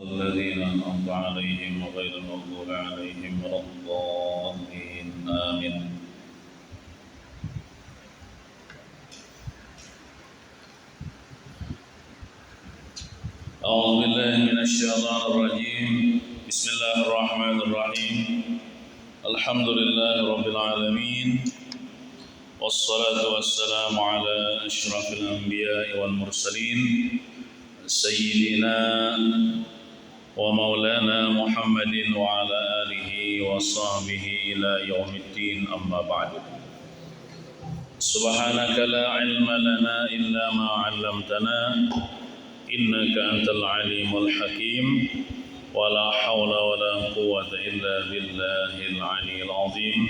الذين أنعمت عليهم غير المغضوب عليهم ولا الضالين آمين. أعوذ بالله من الشيطان الرجيم. بسم الله الرحمن الرحيم. الحمد لله رب العالمين، والصلاة والسلام على أشرف الأنبياء والمرسلين سيدنا ومولانا محمد وعلى آله وصحبه إلى يوم الدين. أما بعد، سبحانك لا علم لنا إلا ما علمتنا إنك أنت العليم الحكيم، ولا حول ولا قوة إلا بالله العلي العظيم.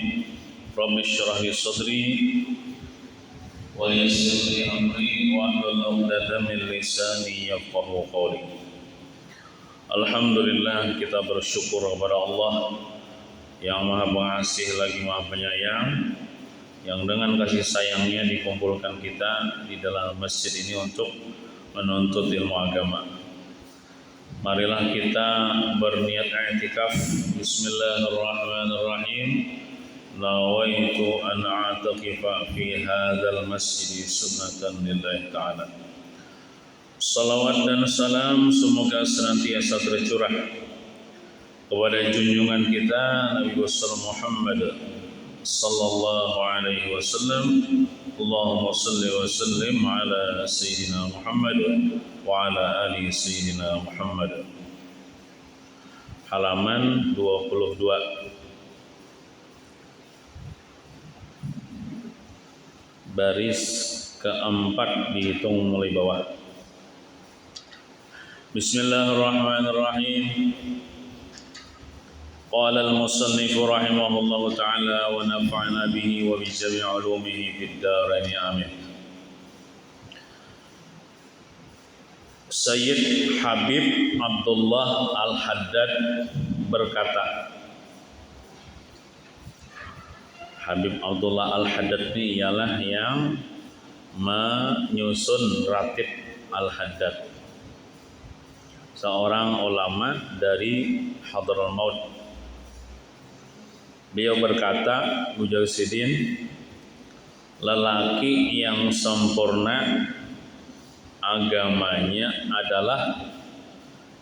رب اشرح لي صدري ويسر لي أمري واحلل عقدة من لساني يفقهوا قولي. Alhamdulillah, kita bersyukur kepada Allah yang Maha Pengasih lagi Maha Penyayang, yang dengan kasih sayangnya dikumpulkan kita di dalam masjid ini untuk menuntut ilmu agama. Marilah kita berniat i'tikaf. Bismillahirrahmanirrahim. Nawaitu an a'takifa fi hadzal masjid sunnatan lillahi ta'ala. Salawat dan salam semoga senantiasa tercurah kepada junjungan kita Nabi besar Muhammad sallallahu alaihi wasallam. Allahumma salli wa sallim ala sayyidina Muhammad wa ala ali sayyidina Muhammad. Halaman 22, baris keempat dihitung mulai bawah. Bismillahirrahmanirrahim. Qala al-musannif rahimahullahu ta'ala wa nafa'na bihi wa bi jami' ulumihi fid dharain amin. Sayyid Habib Abdullah Al-Haddad berkata, Habib Abdullah Al-Haddad ini ialah yang menyusun Ratib Al-Haddad, seorang ulama dari Hadramaut. Beliau berkata, Mujahidin, lelaki yang sempurna agamanya adalah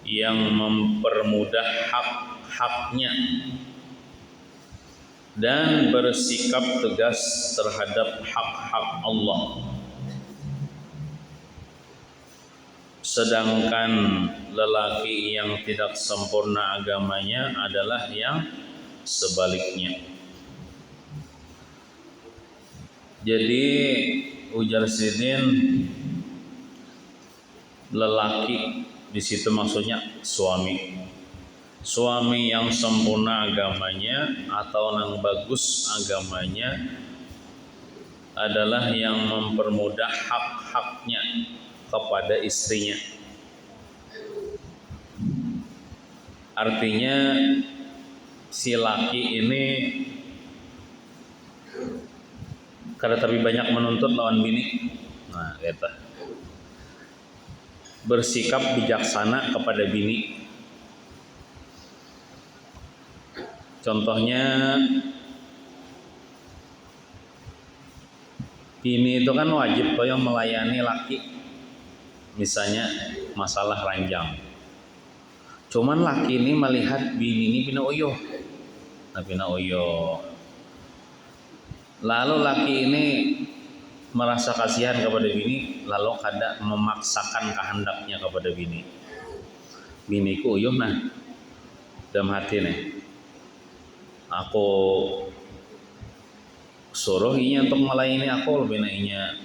yang mempermudah hak-haknya dan bersikap tegas terhadap hak-hak Allah. Sedangkan lelaki yang tidak sempurna agamanya adalah yang sebaliknya. Jadi ujar Sidin, lelaki di situ maksudnya suami. Suami yang sempurna agamanya atau yang bagus agamanya adalah yang mempermudah hak-haknya kepada istrinya. Artinya si laki ini kada terlalu banyak menuntut lawan bini. Nah, gitu. Bersikap bijaksana kepada bini. Contohnya, bini itu kan wajib yang melayani laki. Misalnya masalah ranjang. Cuman laki ini melihat bini ini pina oyo. Lalu laki ini merasa kasihan kepada bini, lalu kada memaksakan kehendaknya kepada bini. Biniku uyuh nah dalam hati nih, aku suruh inya untuk melayani aku, lebih inya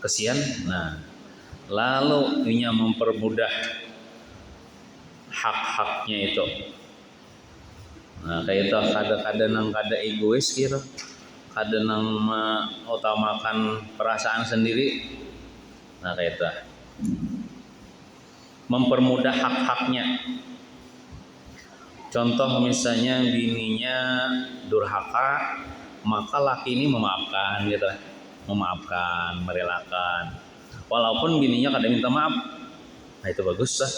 kasihan. Nah, lalu inya mempermudah hak-haknya itu. Nah, kayak itu kadang-kadang kada egois gitu, kadang mengutamakan perasaan sendiri. Nah, kayak itu mempermudah hak-haknya. Contoh misalnya bininya durhaka, maka laki ini memaafkan gitu, merelakan. Walaupun bininya kadang minta maaf, nah itu bagus lah.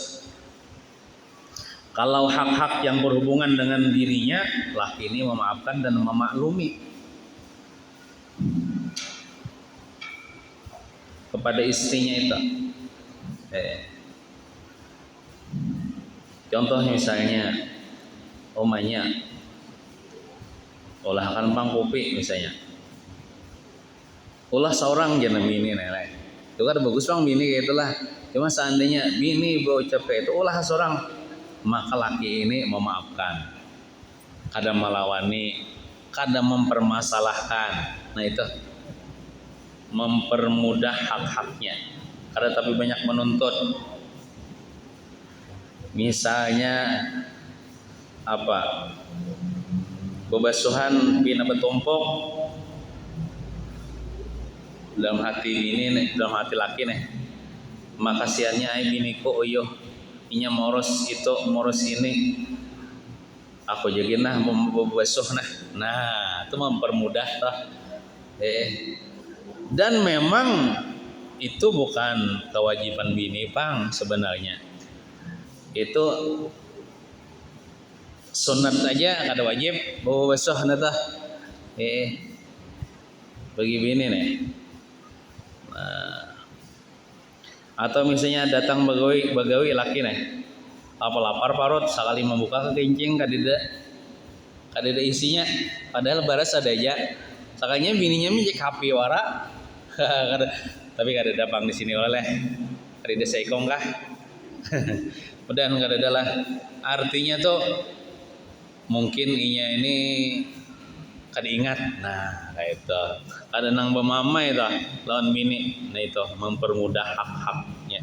Kalau hak-hak yang berhubungan dengan dirinya, laki ini memaafkan dan memaklumi kepada istrinya itu. Contoh misalnya, omanya ulah akan pangkopi misalnya, ulah seorang jangan bini nenek. Itu kan bagus bang bini kayak itulah. Cuma seandainya bini bawa capek itu ulah seorang, maka laki ini memaafkan, kadang melawani, kadang mempermasalahkan. Nah itu mempermudah hak-haknya. Karena tapi banyak menuntut. Misalnya apa? Bebasuhan bina betumpuk dalam hati ini, dalam hati laki nih. Makasiannya ai biniku uyuh inya moros itu moros ini. Aku jagin nah membasuh nah itu mempermudah toh. Dan memang itu bukan kewajiban bini pang sebenarnya, itu sunat aja kada wajib bawa basuh nata bagi bini nih. Atau misalnya datang bagawi laki nih apa lapar parut sekali membuka kekencing kadida isinya padahal baras ada aja sakanya bininya mijik happy wara tapi kada dapang di sini oleh kadida seikong kah udah kada ada lah artinya tuh mungkin inya ini kada ingat nah kayak itu kada nang bemama itu lawan bini nah itu mempermudah hak-haknya.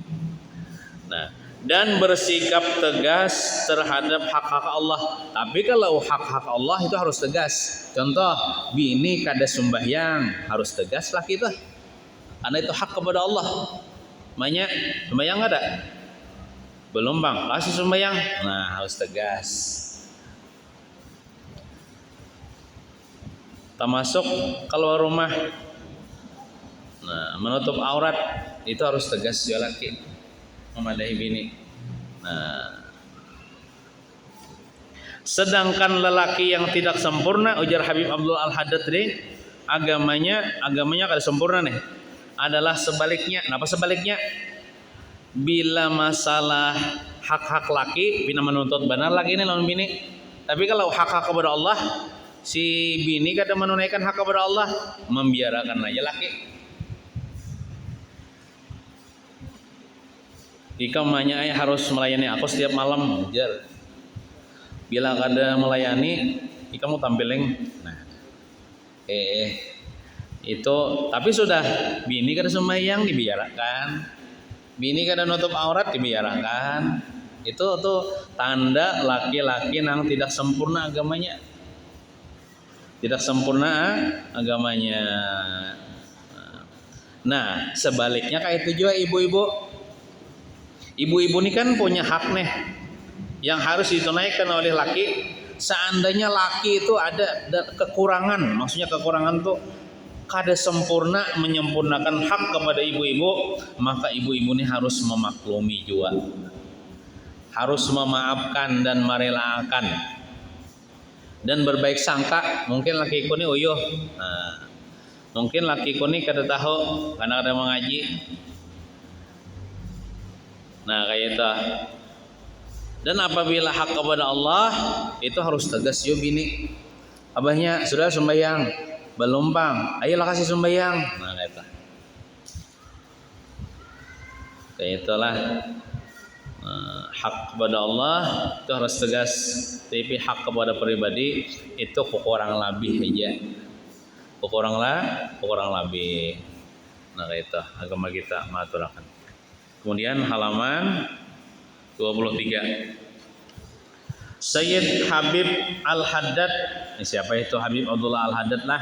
Nah dan bersikap tegas terhadap hak-hak Allah. Tapi kalau hak-hak Allah itu harus tegas. Contoh, bini kada sembahyang, harus tegas lah kita. Karena itu hak kepada Allah. Makanya sembahyang ada? Belum bang, kasih sembahyang. Nah harus tegas. Termasuk keluar rumah. Nah menutup aurat itu harus tegas ya laki. Memadahi bini. Nah, sedangkan lelaki yang tidak sempurna, ujar Habib Abdul Al-Haddad tadi, agamanya kada sempurna nih. Adalah sebaliknya. Kenapa sebaliknya? Bila masalah hak-hak laki, bina menuntut benar laki ini lawan bini. Tapi kalau hak-hak kepada Allah, si bini kada menunaikan hak kepada Allah, membiarkan aja laki. Jika emaknya harus melayani aku setiap malam, ujar. Bila kada melayani, kamu tampilin. Nah, itu. Tapi sudah bini kada sembahyang dibiarkan, bini kada nutup aurat dibiarkan. Itu tuh tanda laki-laki yang tidak sempurna agamanya, tidak sempurna agamanya. Nah, sebaliknya kayak itu juga ibu-ibu. Ibu-ibu ini kan punya hak nih yang harus ditunaikan oleh laki. Seandainya laki itu ada kekurangan, maksudnya kekurangan tuh kada sempurna menyempurnakan hak kepada ibu-ibu, maka ibu-ibu ini harus memaklumi juga, harus memaafkan dan merelakan dan berbaik sangka. Mungkin lakiku ini uyuh, mungkin lakiku ini kada tahu karena kada mengaji. Nah kayak itu. Dan apabila hak kepada Allah itu harus tegas yo bini. Abahnya sudah sembahyang, belum bang, ayolah kasih sembahyang. Nah kayak itu. Kayak itulah. Hak kepada Allah itu harus tegas. Tapi hak kepada pribadi itu kurang lebih aja. Kurang lebih. Nah kayak itu agama kita maturakan. Kemudian halaman 23. Sayyid Habib Al-Haddad. Ini siapa itu Habib Abdullah Al-Haddad lah.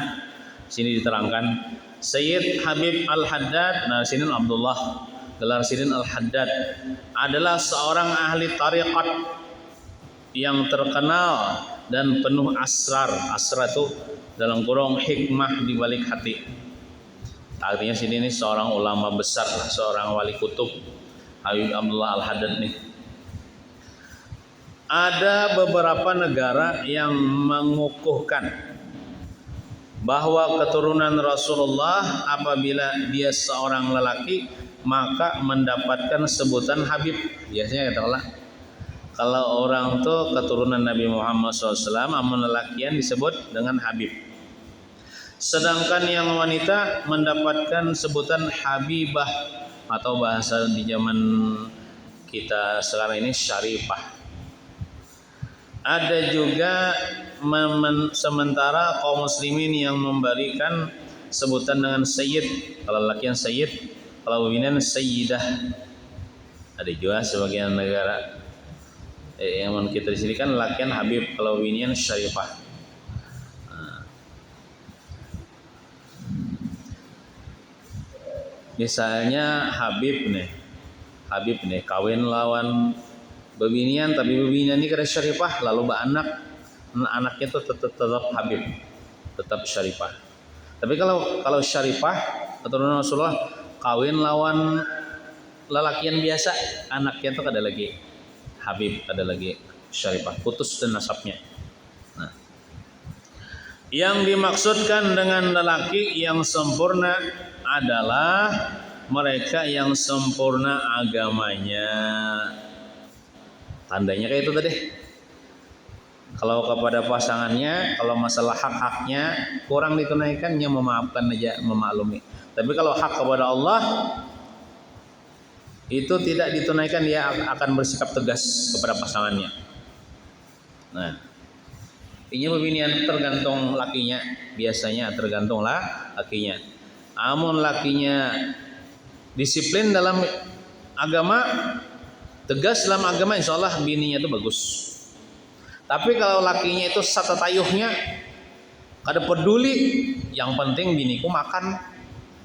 Sini diterangkan. Sayyid Habib Al-Haddad, nah sini Abdullah, gelar sini Al-Haddad, adalah seorang ahli tariqat yang terkenal dan penuh asrar. Asrar itu dalam kurung hikmah di balik hati. Artinya sini ini seorang ulama besar, seorang wali kutub, Habib Abdullah Al-Haddad nih. ada beberapa negara yang mengukuhkan bahwa keturunan Rasulullah apabila dia seorang lelaki maka mendapatkan sebutan Habib. Biasanya katakanlah kalau orang tuh keturunan Nabi Muhammad SAW amun lelakian disebut dengan Habib. Sedangkan yang wanita mendapatkan sebutan Habibah atau bahasa di zaman kita sekarang ini Syarifah. Ada juga sementara kaum muslimin yang memberikan sebutan dengan Sayyid. Kalau lelakian Sayyid, kalau wawinian Sayyidah. Ada juga sebagian negara yang kita di sini kan lelakian Habib, kalau wawinian Syarifah. Misalnya Habib nih kawin lawan bebinian, tapi bebinian ini kada Syarifah, lalu anaknya itu tetap Habib, tetap Syarifah. Tapi kalau Syarifah keturunan Rasulullah kawin lawan lelakian biasa, anaknya itu kada lagi Habib, kada lagi Syarifah, putus dan nasabnya. Nah, yang dimaksudkan dengan lelaki yang sempurna adalah mereka yang sempurna agamanya. Tandanya kayak itu tadi. Kalau kepada pasangannya, kalau masalah hak-haknya kurang ditunaikan, dia memaafkan aja, memaklumi. Tapi kalau hak kepada Allah itu tidak ditunaikan, dia akan bersikap tegas kepada pasangannya. Nah, ini bebinian tergantung lakinya, biasanya tergantunglah lakinya. Amun lakinya disiplin dalam agama, tegas dalam agama, insya Allah bininya itu bagus. Tapi kalau lakinya itu satatayuhnya kada peduli, yang penting biniku makan,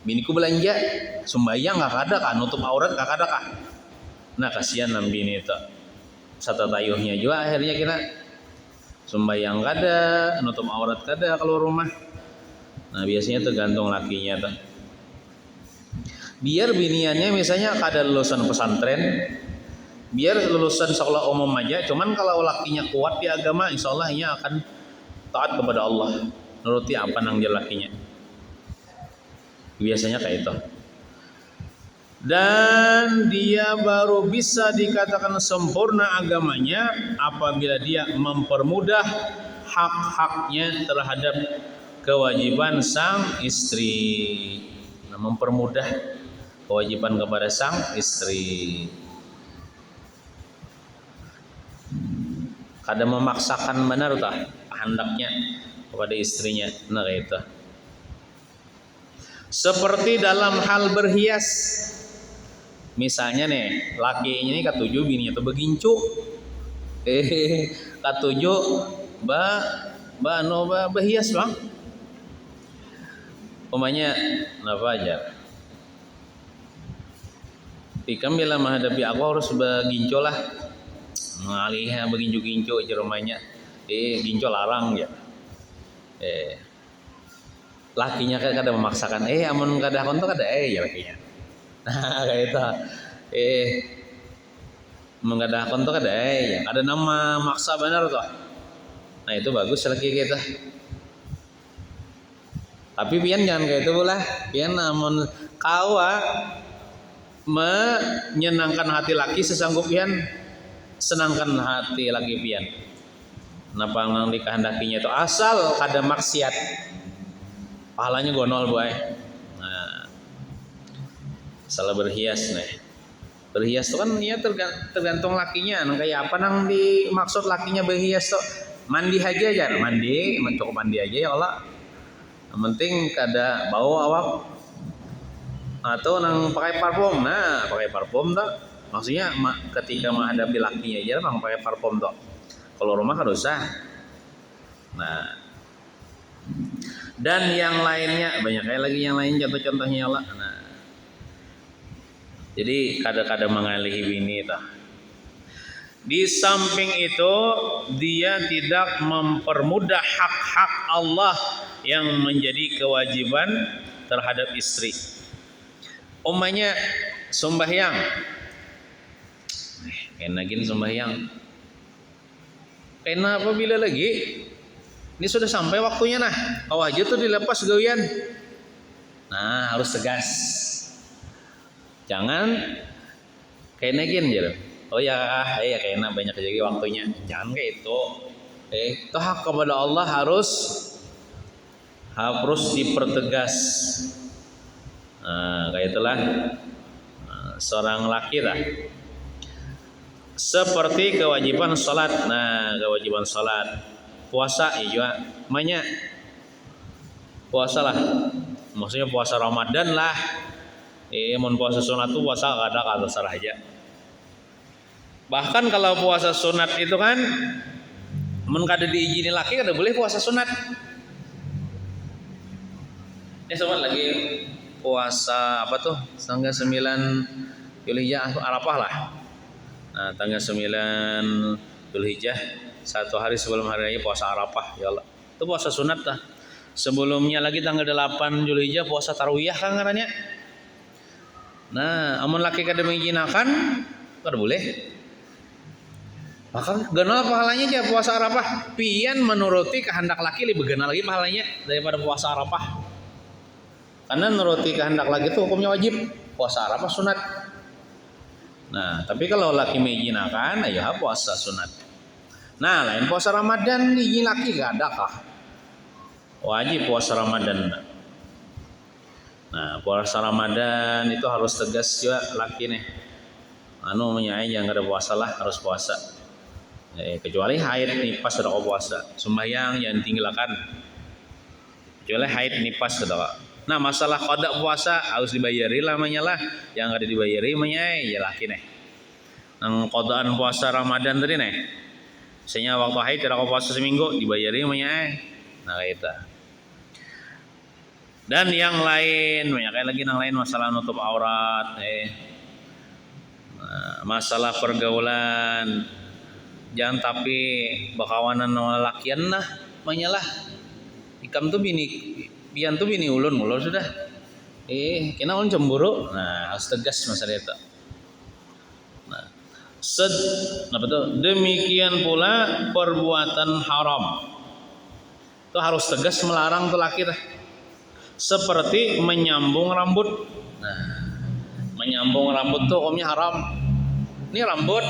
biniku belanja, sembayang gak ada kah, nutup aurat gak ada kah. Nah kasihan nam bini itu satatayuhnya juga akhirnya kira sembayang kada, nutup aurat kada keluar rumah. Nah biasanya tergantung lakinya tuh. Biar biniannya misalnya kada lulusan pesantren, biar lulusan sekolah umum aja, cuman kalau lakinya kuat di agama, insya Allah ia akan taat kepada Allah, nuruti apa nang dia lakinya. Biasanya kayak itu. Dan dia baru bisa dikatakan sempurna agamanya apabila dia mempermudah hak-haknya terhadap kewajiban sang istri. Nah, mempermudah kewajiban kepada sang istri. Kada memaksakan benar tah hendaknya kepada istrinya. Nah itu. Seperti dalam hal berhias. Misalnya nih, lakinya ini katujuh bininya tuh begincu. Katujuh berhias bang. Umpamanya apa aja? Ikam bila menghadapi aku harus begincu lah. Ngalihnya begincu-gincu aja rumahnya. Gincu larang ya. Lakinya kan kada memaksakan. Amun kada kon tuh kada ya lakinya. Nah kayak itu. Amun kada kon tuh kada ya. Ada nama maksa benar tuh. Nah itu bagus laki kita. Tapi pian jangan kayak itu pula. Pian amun kawa menyenangkan hati laki sesanggup pian, senangkan hati laki pian. Napa nang dikehendakinya itu asal kada maksiat, pahalanya gonol boy. Nah, salah berhias nih. Berhias itu kan ya tergantung lakinya. Nang kayak apa nang dimaksud lakinya berhias tuh? Mandi aja aja, mandi, cukup mandi aja ya Allah. Yang penting kada bau awak. Atau nang pakai parfum. Nah, pakai parfum tuh. Maksudnya ketika menghadapi lakinya aja nang pakai parfum tuh. Kalau rumah kan usah. Nah, dan yang lainnya banyak kayak lagi yang lain contoh-contohnya Allah. Nah, jadi kadang-kadang mengalihi bini itu. Di samping itu dia tidak mempermudah hak-hak Allah yang menjadi kewajiban terhadap istri. Umpamanya sembahyang. Enakin sembahyang. Karena apabila lagi ini sudah sampai waktunya nah, aja tuh dilepas gawian. Nah, harus tegas. Jangan kayak negin gitu. Oh ya, kayaknya banyak jadi waktunya. Jangan kayak itu. Itu hak kepada Allah harus dipertegas. Nah, kayak itulah seorang laki lah. Seperti kewajiban salat. Nah, kewajiban salat, puasa juga banyak. Puasa lah. Maksudnya puasa Ramadan lah. Mun puasa sunat tuh puasa kada terserah aja. Bahkan kalau puasa sunat itu kan mun kada diizini laki kada boleh puasa sunat. Sobat lagi puasa apa tuh? Tanggal 9 Zulhijjah Arafah lah. Nah, tanggal 9 Zulhijjah, satu hari sebelum hari raya puasa Arafah, ya Allah. Itu puasa sunat lah. Sebelumnya lagi tanggal 8 Zulhijjah puasa tarawih kan katanya. Nah, amun laki kada mengizinakan, kada boleh. Maka genal pahalanya aja puasa Arafah. Pian menuruti kehendak laki lebih genal lagi pahalanya daripada puasa Arafah. Karena menuruti kehendak laki itu hukumnya wajib. Puasa Arafah sunat. Nah, tapi kalau laki mengizinakan, ya puasa sunat. Nah, lain puasa Ramadan diizin laki kada kah? Wajib puasa Ramadan. Nah, puasa Ramadan itu harus tegas juga laki nih. Menyai jangan ada puasa lah, harus puasa. Kecuali haid nipas sudah kau puasa. Sembahyang jangan tinggalkan. Kecuali haid nipas sudah. Nah, masalah qada puasa harus dibayari lamanya lah. Yang ada dibayari menyai ya laki nih. Nang qadaan puasa Ramadan tadi nih. Misalnya waktu haid tidak kau puasa seminggu dibayari menyai. Nah, itu. Dan yang lain, banyak lagi yang lain masalah nutup aurat, masalah pergaulan, jangan tapi bakawanan lakian lah, manyalah. Ikam tuh bian tuh bini ulun sudah. Kena ulun cemburu, nah harus tegas masalah itu. Nah, demikian pula perbuatan haram, itu harus tegas melarang tuh laki dah. Seperti menyambung rambut. Nah, menyambung rambut tuh hukumnya haram. Ini rambut,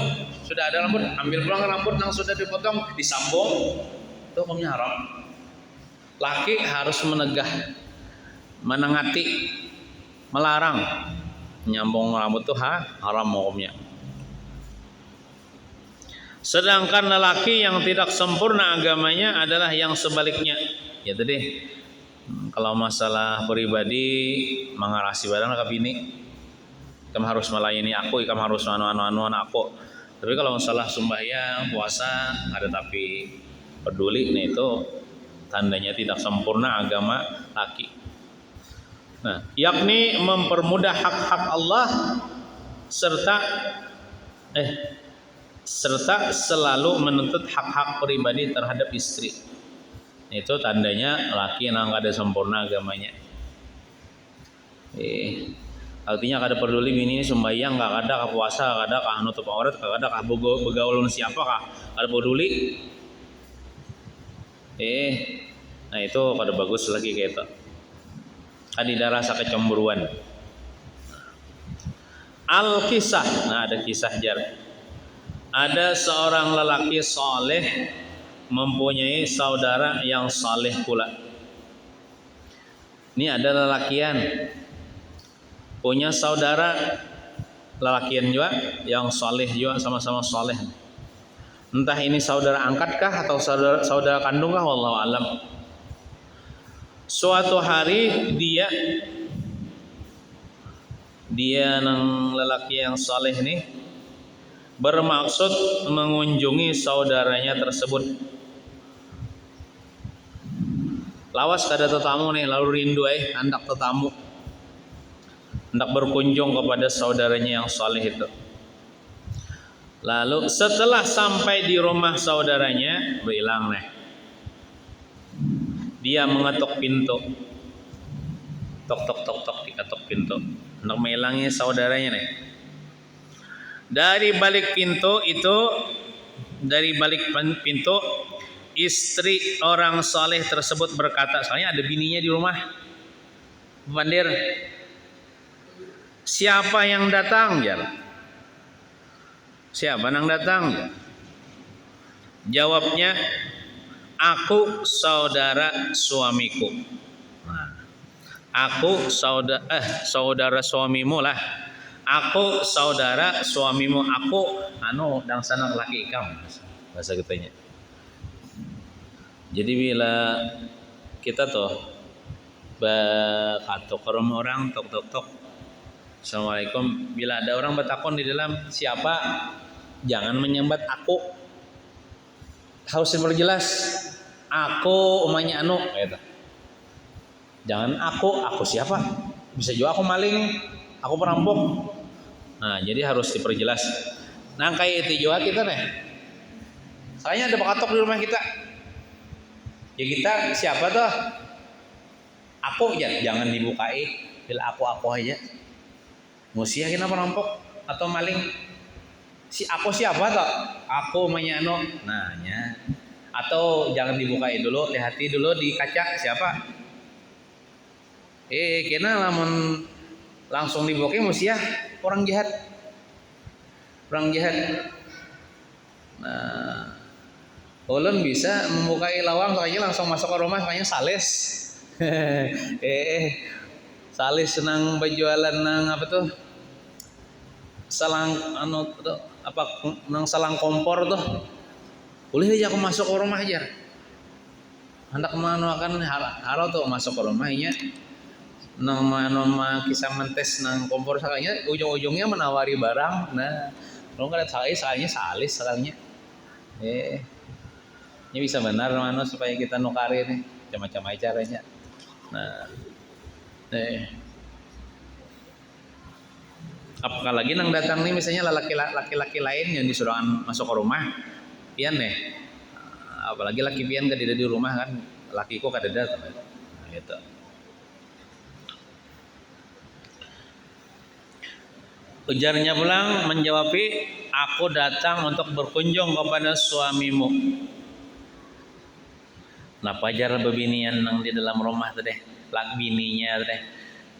sudah ada rambut, ambil pulang rambut yang sudah dipotong, disambung, itu hukumnya haram. Laki harus menengati, melarang menyambung rambut tuh haram hukumnya. Sedangkan lelaki yang tidak sempurna agamanya adalah yang sebaliknya. Ya tadi. Kalau masalah pribadi mengarasi barang ke bini, kamu harus melayani aku, kamu harus anu aku. Tapi kalau masalah sembahyang, puasa, ada tapi peduli, nih itu tandanya tidak sempurna agama laki. Nah, yakni mempermudah hak-hak Allah serta selalu menuntut hak-hak pribadi terhadap istri. Itu tandanya laki yang kada sempurna agamanya. Artinya kada peduli bini ini sembahyang, gak ada kah puasa, gak ada kah nutup aurat, gak ada kah begaul siapa kah, kada peduli. Nah itu kada bagus lagi kayak itu. Ada rasa kecemburuan. Al-kisah, nah ada kisah jar. Ada seorang lelaki soleh mempunyai saudara yang saleh pula. Ini ada lelakian punya saudara lelakian juga yang saleh juga, sama-sama saleh. Entah ini saudara angkatkah atau saudara kandungkah, wallahu alam. Suatu hari dia nang lelaki yang saleh ini bermaksud mengunjungi saudaranya tersebut. Lawas kada tetamu nih, lalu rindu hendak tetamu, hendak berkunjung kepada saudaranya yang saleh itu. Lalu setelah sampai di rumah saudaranya, berhilang nih. Dia mengetuk pintu. Tok tok tok tok, diketuk pintu. Hendak menghilangi saudaranya nih. Dari balik pintu itu dari balik pintu, istri orang saleh tersebut berkata, soalnya ada bininya di rumah. Bandir, siapa yang datang? Ya. Siapa yang datang? Ya. Jawabnya, aku saudara suamiku. Nah, aku saudara suamimu lah. Aku saudara suamimu. Aku dan sana laki ikam, bahasa kitanya. Jadi bila kita katok ke rumah orang, tok tok tok, assalamualaikum. Bila ada orang bertakon di dalam siapa, jangan menyambat aku. Harus diperjelas. Aku umanya gitu. Jangan aku siapa? Bisa juga aku maling, aku perampok. Nah, jadi harus diperjelas. Nah, kayak itu juga kita nih. Soalnya ada bakatok di rumah kita. Ya kita siapa tuh? Aku ya, jangan dibukai. Bila aku aja. Musia kita perampok atau maling. Si aku siapa tuh? Aku umanya Nanya. Atau jangan dibukai dulu, lihati dulu di kaca siapa? Kena lamun langsung dibukai musia orang jahat. Orang jahat. Nah, ulun bisa membukai lawang soalnya langsung masuk ke rumah soalnya sales. Sales senang berjualan nang apa tuh? Salang nang salang kompor tuh. Boleh aja aku masuk ke rumah aja. Hendak akan haro tuh masuk ke rumahnya. Nama kisah mentes nang kompor sakanya ujung-ujungnya menawari barang. Nah, kalau nggak ada soalnya salis soalnya. Ini bisa benar supaya kita nukari nih macam-macam caranya. Nah, apalagi nang datang nih misalnya laki-laki lain yang disuruh masuk ke rumah. Pian nih, apalagi laki pian kadeda di rumah kan, lakiku kadeda, nah, gitu. Ujarnya pulang menjawabi, aku datang untuk berkunjung kepada suamimu. Nah pajar bebinian nang di dalam rumah teh, lak bininya teh,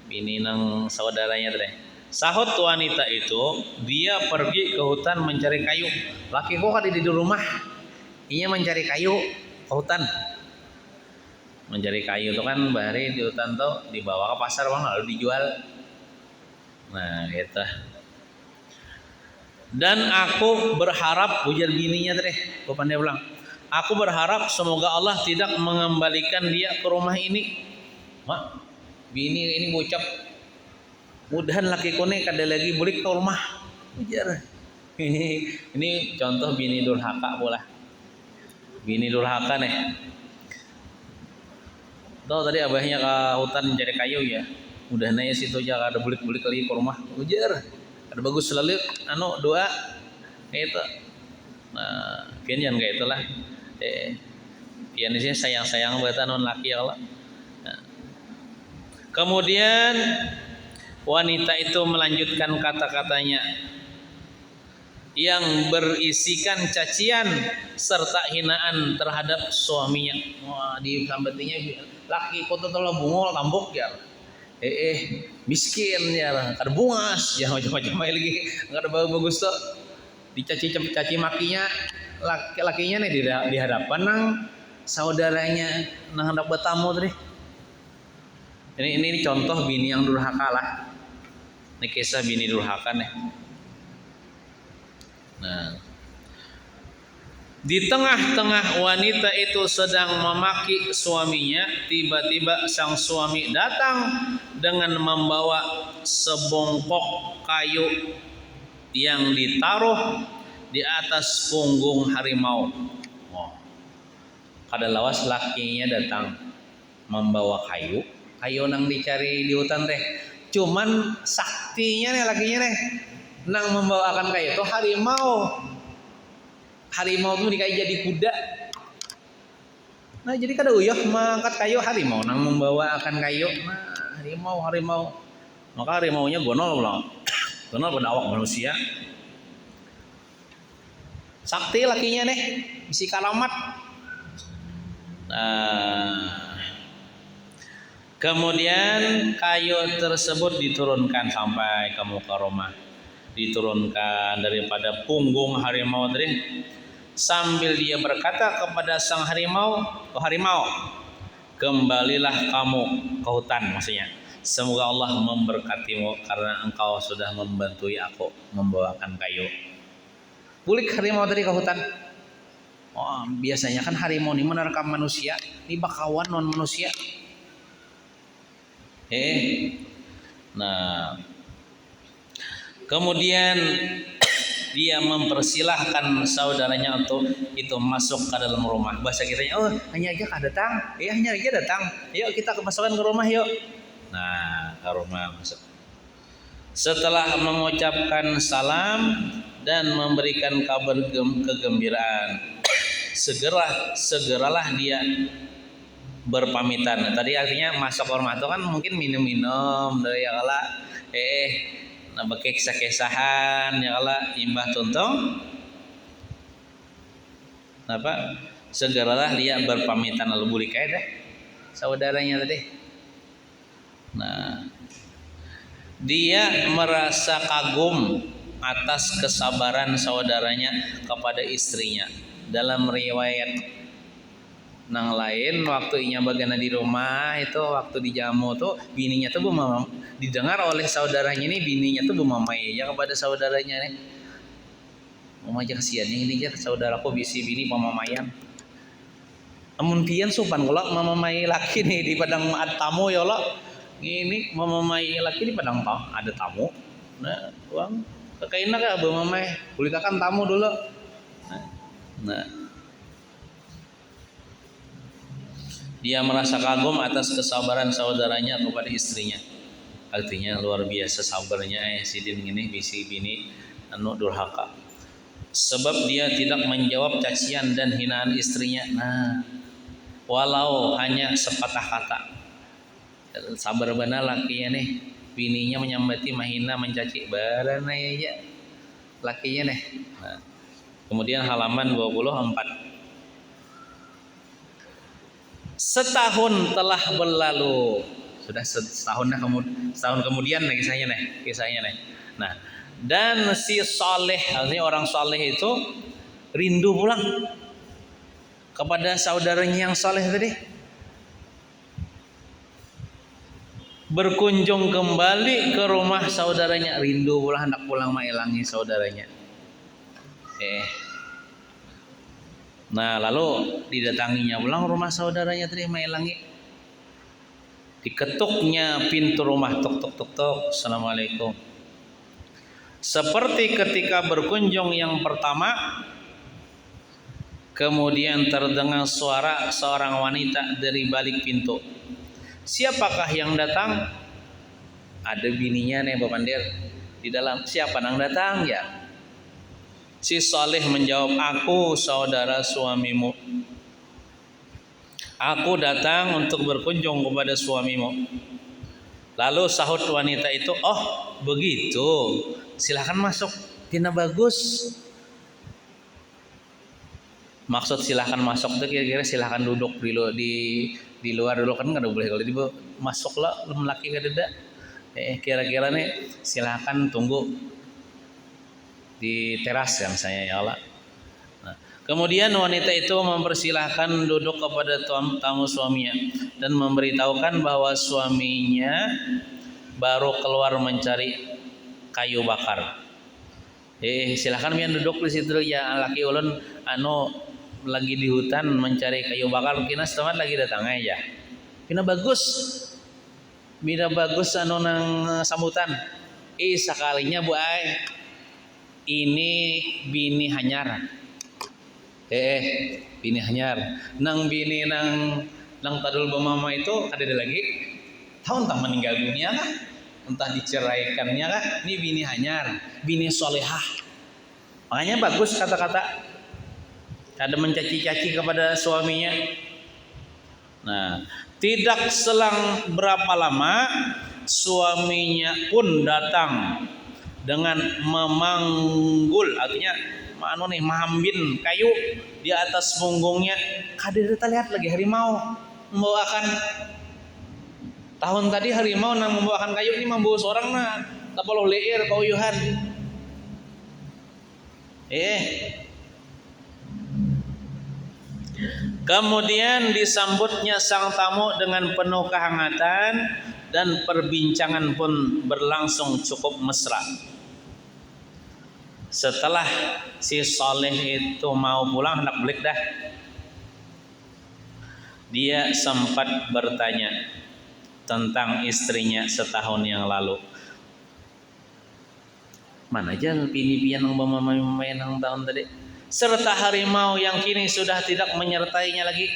bini nang saudaranya teh. Sahut wanita itu, dia pergi ke hutan mencari kayu. Lakiku kan di rumah, ia mencari kayu ke hutan. Mencari kayu itu kan bahari di hutan tuh dibawa ke pasar bang lalu dijual. Nah gitu. Dan aku berharap, ujar bininya teh, dia bilang, aku berharap semoga Allah tidak mengembalikan dia ke rumah ini. Mak, bini ini ngucap, mudahan laki kone kada lagi balik ke rumah. Ujar. Ini contoh bini durhaka pula. Bini durhaka nih. Tahu tadi abahnya ke hutan mencari kayu ya. Mudahan aja situ aja kada balik-balik lagi ke rumah. Ujar. Ada bagus selalu doa itu. Nah, pian jangan kayak itulah. Pian di sini sayang-sayang buat non laki ya Allah. Nah. Kemudian wanita itu melanjutkan kata-katanya yang berisikan cacian serta hinaan terhadap suaminya. Wah, disambatinya laki kota tolong bungol tambok ya. Miskin ya, ada bungas ya macam-macam lagi, nggak ada bagus tuh, dicaci makinya lakinya nih di hadapan nang saudaranya nang hendak bertamu tadi. Ini contoh bini yang durhaka lah. Ini kisah bini durhaka nih. Nah, di tengah-tengah wanita itu sedang memaki suaminya, tiba-tiba sang suami datang dengan membawa sebongkok kayu yang ditaruh di atas punggung harimau. Kada lawas lakinya datang membawa kayu nang dicari di hutan teh. Cuman saktinya nih lakinya nih nang membawakan kayu itu harimau. Harimau itu dikai jadi kuda. Nah jadi kada uyah mangkat kayu harimau nang membawakan kayu. Nah harimau. Maka harimaunya gonol pulang. Gonol pada awak manusia. sakti lakinya nih, bisi kalamat. Nah, kemudian kayu tersebut diturunkan sampai ke muka rumah, diturunkan daripada punggung harimau tadi, sambil dia berkata kepada sang harimau, "Oh harimau, kembalilah kamu ke hutan," maksudnya. "Semoga Allah memberkatimu karena engkau sudah membantu aku membawakan kayu." Bulik harimau tadi ke hutan. Oh, biasanya kan harimau ini menerkam manusia, ini bakawan non manusia. Nah, kemudian dia mempersilahkan saudaranya untuk itu masuk ke dalam rumah. Bahasa kitanya, "Oh, hanya aja kah datang? Hanya aja datang. Yuk kita kemasukan ke rumah yuk." Nah, ke rumah masuk. Setelah mengucapkan salam dan memberikan kabar kegembiraan, segeralah dia berpamitan. Tadi artinya masuk rumah itu kan mungkin minum-minum dari ya kala nambah kisah-kisahan ya kala imbah tuntung apa segeralah dia berpamitan lalu buli kayak deh saudaranya tadi. Nah, dia merasa kagum atas kesabaran saudaranya kepada istrinya. Dalam riwayat nang lain waktu inya bagana di rumah itu waktu dijamu tuh bininya tuh didengar oleh saudaranya ini bininya tuh bumamai ya kepada saudaranya nih. Mama aja kasihan ini aja saudaraku bisi bini pamamayan. Amun pian supan kula mamamai laki nih di padang ada tamu ya Allah. Ini mamamai laki di padang ada tamu. Nah, uang kekaina ka bumamai. Kulikakan tamu dulu. Nah, dia merasa kagum atas kesabaran saudaranya kepada istrinya. Artinya luar biasa sabarnya sidin ini bisi bini anu durhaka. Sebab dia tidak menjawab cacian dan hinaan istrinya. Nah, walau hanya sepatah kata. Sabar benar lakinya nih. Bininya menyambati mahina mencaci barana aja lakinya nih. Nah, kemudian halaman 24. Setahun telah berlalu. Sudah setahun kemudian nih kisahnya nih. Nah, dan si Saleh, artinya orang Saleh itu rindu pulang kepada saudaranya yang Saleh tadi. Berkunjung kembali ke rumah saudaranya, rindu pulang hendak pulang mailangi saudaranya. Nah, lalu didatanginya pulang rumah saudaranya tadi mailangi. Diketuknya pintu rumah, tok tok tok tok, assalamualaikum. Seperti ketika berkunjung yang pertama, kemudian terdengar suara seorang wanita dari balik pintu. Siapakah yang datang? Ada bininya nih Bapak Pandir di dalam. Siapa yang datang ya? Si Saleh menjawab, "Aku saudara suamimu. Aku datang untuk berkunjung kepada suamimu." Lalu sahut wanita itu, "Oh begitu, silahkan masuk. Tina bagus." Maksud silahkan masuk itu kira-kira silahkan duduk di luar dulu kan nggak boleh kalau di masuk lah laki ke deda. Kira-kira nih silahkan tunggu di teras yang saya ya Allah. Nah, kemudian wanita itu mempersilahkan duduk kepada tamu suaminya dan memberitahukan bahwa suaminya baru keluar mencari kayu bakar. Silahkan pian duduk di situ ya laki ulun lagi di hutan mencari kayu bakar kina setemat lagi datang aja. Bina bagus nang sambutan. Sekalinya Bu Ai. Ini bini hanyar. Bini hanyar. Nang bini nang tadul bamama itu ada lagi. Tahu entah meninggal dunia kah? Entah diceraikannya kah? Ini bini hanyar, bini solehah. Makanya bagus kata-kata. Ada mencaci-caci kepada suaminya. Nah, tidak selang berapa lama suaminya pun datang dengan memanggul, artinya anu nih mahambin kayu di atas punggungnya. Kader kita lihat lagi harimau membawakan. Tahun tadi harimau nang membawakan kayu ini membawa seorang na tapaloh leer kauyuhan. Kemudian disambutnya sang tamu dengan penuh kehangatan dan perbincangan pun berlangsung cukup mesra. Setelah si Saleh itu mau pulang hendak balik dah, dia sempat bertanya tentang istrinya setahun yang lalu. Mana aja pini-pian yang main yang tahun tadi, serta harimau yang kini sudah tidak menyertainya lagi.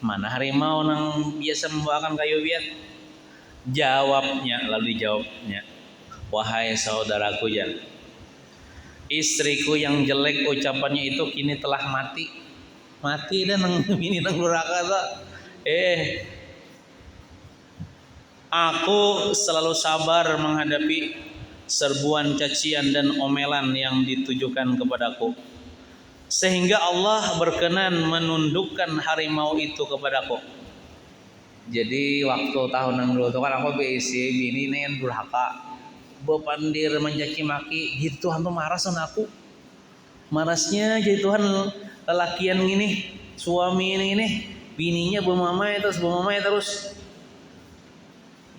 Mana harimau yang biasa membawakan kayu biak? Lalu dijawabnya, wahai saudaraku Jan, istriku yang jelek ucapannya itu kini telah mati dan ini nang durhaka tak. Aku selalu sabar menghadapi serbuan cacian dan omelan yang ditujukan kepadaku, sehingga Allah berkenan menundukkan harimau itu kepadaku. Jadi waktu tahun yang dulu itu kan aku BC bini nen durhaka bepandir mencaci maki, gitu Tuhan tuh marah sama aku. Marasnya jadi Tuhan lelakian gini, suami ini bininya bermamai terus.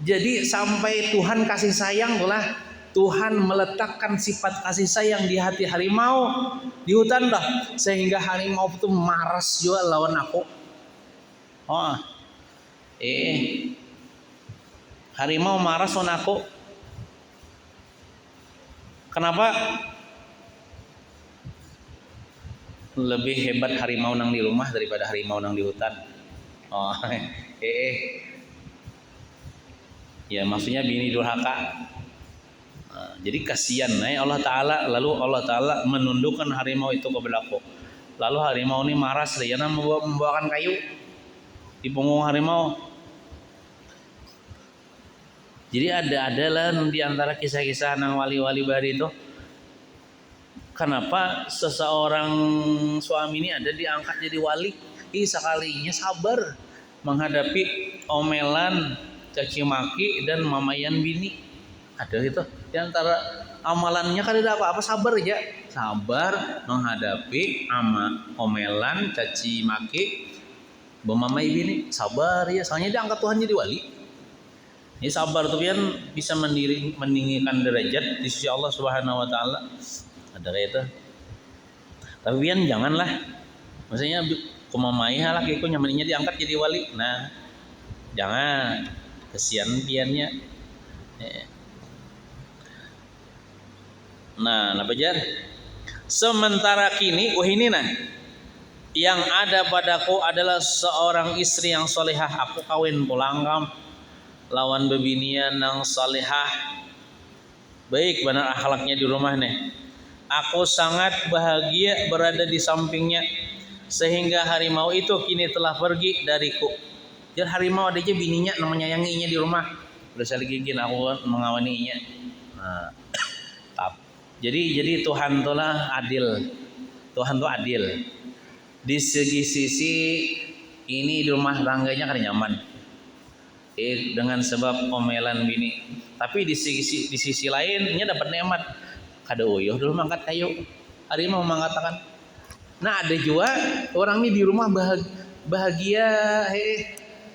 Jadi sampai Tuhan kasih sayang lah, Tuhan meletakkan sifat kasih sayang di hati harimau di hutan dah, sehingga harimau itu maras juga lawan aku. Harimau maras lawan aku. Kenapa? Lebih hebat harimau nang di rumah daripada harimau nang di hutan. Ya maksudnya bini durhaka. Jadi kasihan Allah Ta'ala. Lalu Allah Ta'ala menundukkan harimau itu kepadaku. Lalu harimau ini maras dia membawakan kayu di punggung harimau. Jadi ada lah di antara kisah-kisah nang wali-wali bari itu. Kenapa seseorang suami ini ada diangkat jadi wali? Sekalinya sabar menghadapi omelan, caci maki dan mamayan bini. Ada itu di antara amalannya kan tidak apa-apa, sabar aja. Sabar menghadapi omelan, caci maki, memamai bini. Sabar ya, soalnya diangkat Tuhan jadi wali. Ini sabar tuh kan bisa meninggikan derajat di sisi Allah Subhanahu wa taala. Ada kayak itu. Tapi pian janganlah. Maksudnya kumamai laki ku nyamaninya diangkat jadi wali. Nah, jangan. Kesian piannya. Nah, apa jar? Sementara kini ini yang ada padaku adalah seorang istri yang solehah. Aku kawin pulang lawan bebinian yang solehah. Baik benar akhlaknya di rumah nih. Aku sangat bahagia berada di sampingnya, sehingga harimau itu kini telah pergi dariku. Jadi harimau ada aja bininya namanya menyayanginya di rumah. Udah saya gigin aku mengawaninya. Nah, jadi Tuhan tulah adil. Tuhan tuh adil. Di sisi ini di rumah tangganya kan nyaman. Dengan sebab omelan bini. Tapi di sisi lainnya dapat nikmat. Kada uyuh dulu mangkat kayu. Harimau mengatakan. Nah ada juga orang ini di rumah bahagia.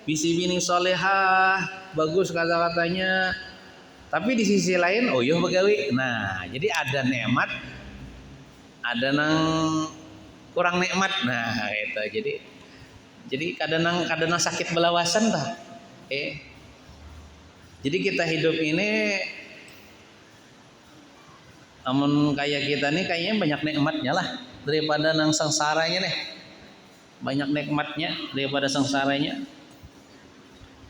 Bisi bini solehah, bagus kata-katanya. Tapi di sisi lain uyuh begawi. Nah jadi ada nikmat, ada nang kurang nikmat. Nah itu jadi kadang sakit belawasan lah. Jadi kita hidup ini namun kayak kita nih kayaknya banyak nikmatnya lah daripada nang sengsaranya nih. Banyak nikmatnya daripada sengsaranya.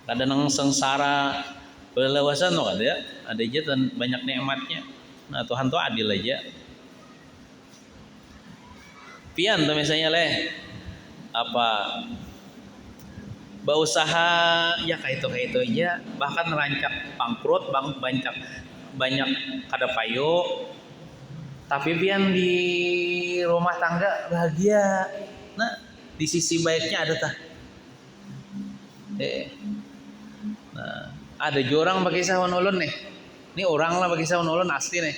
Kadang nang sengsara belawasan tuh ada aja dan banyak nikmatnya. Nah Tuhan tuh adil aja. Pian tuh misalnya berusaha ya kayak itu aja, bahkan rancak bangkrut, banyak kada payu, Tapi pian di rumah tangga bahagia. Nah, di sisi baiknya ada tah. Nah, ada juga orang bagi sahun ulun nih. Ini orang lah bagi sahun ulun asli nih.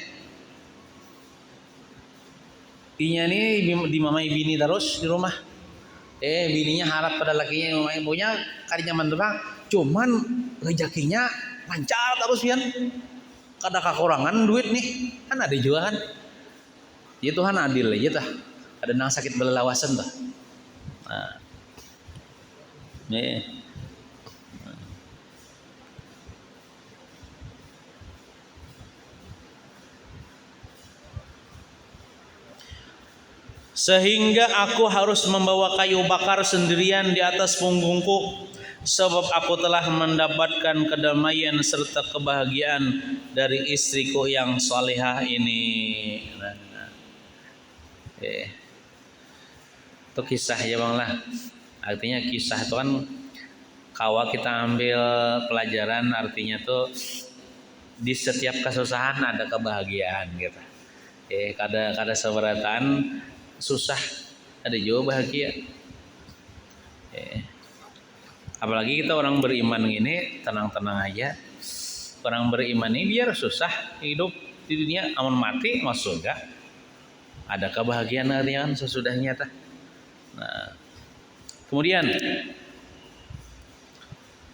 Inya nih dimamai bini terus di rumah. Bininya harap pada lakinya mamai ibunya kali nyaman doang. Cuman rezekinya lancar terus pian. Kada kekurangan duit nih. Kan ada juga kan. Ya Tuhan adil aja tah. Ada nang sakit belelawasan tah. Nah. Nih. Sehingga aku harus membawa kayu bakar sendirian di atas punggungku, sebab aku telah mendapatkan kedamaian serta kebahagiaan dari istriku yang salihah ini. Itu kisah ya bang lah. Artinya kisah itu kan kawa kita ambil pelajaran, artinya tuh di setiap kesusahan ada kebahagiaan gitu. Kada seberatan susah ada juga bahagia. Apalagi kita orang beriman ini tenang-tenang aja. Orang beriman ini biar susah hidup di dunia, aman mati masuk surga. Ada kebahagiaan harian sesudahnya tah. Nah, kemudian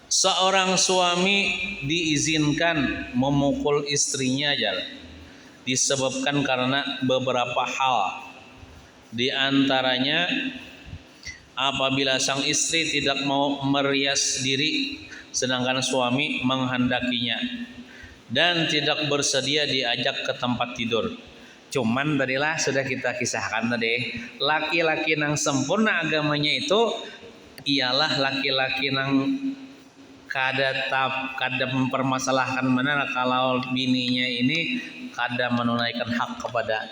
seorang suami diizinkan memukul istrinya aja disebabkan karena beberapa hal. Di antaranya apabila sang istri tidak mau merias diri sedangkan suami menghendakinya dan tidak bersedia diajak ke tempat tidur. Cuman tadilah sudah kita kisahkan tadi, laki-laki yang sempurna agamanya itu ialah laki-laki yang kada mempermasalahkan mana kalau bininya ini kada menunaikan hak kepada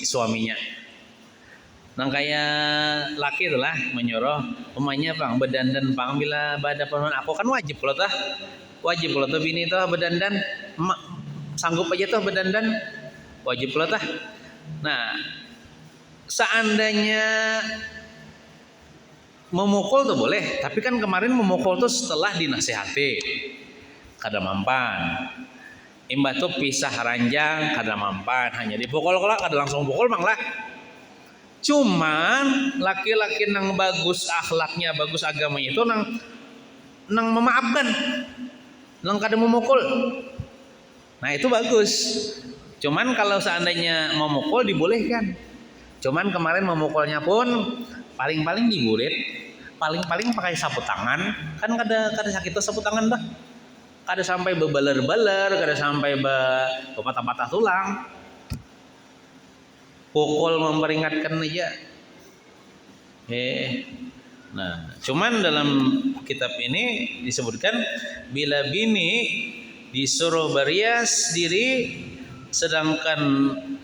suaminya. Nah kayak laki itulah menyuruh umanya bang berdandan bang bila pada perempuan aku kan wajib loh tah, bini tuh berdandan, sanggup aja tuh berdandan, wajib loh tah. Nah seandainya memukul tuh boleh, tapi kan kemarin memukul tuh setelah dinasihati, kada mampan. Imbah tuh pisah ranjang kada mampan, hanya dipukul kalau kada langsung pukul bang lah. Cuman laki-laki nang bagus akhlaknya, bagus agamanya itu nang memaafkan, nang kada memukul. Nah itu bagus. Cuman kalau seandainya memukul dibolehkan. Cuman kemarin memukulnya pun paling-paling digurit, paling-paling pakai sapu tangan. Kan kada sakit tuh sapu tangan dah. Kada sampai bebaler-baler, kada sampai patah-patah tulang. Pukul memperingatkan aja. Nah, cuman dalam kitab ini disebutkan bila bini disuruh berias diri sedangkan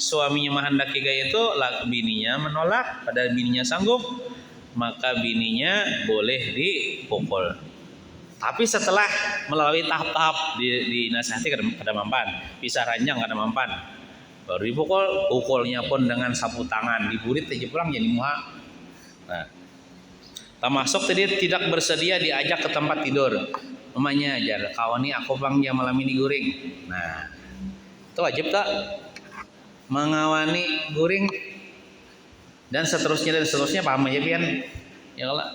suaminya menghendaki gaya itu, bininya menolak, padahal bininya sanggup, maka bininya boleh dipukul. Tapi setelah melalui tahap-tahap dinasihati kada mampan, pisah ranjang kada mampan, baru dipukul, pukulnya pun dengan sapu tangan, diburit aja pulang jadi muha. Nah, termasuk tadi tidak bersedia diajak ke tempat tidur. Mamanya ajar, kawan nih aku bang jam malam ini guring. Nah, itu wajib tak mengawani guring dan seterusnya paham aja pian. Ya kalau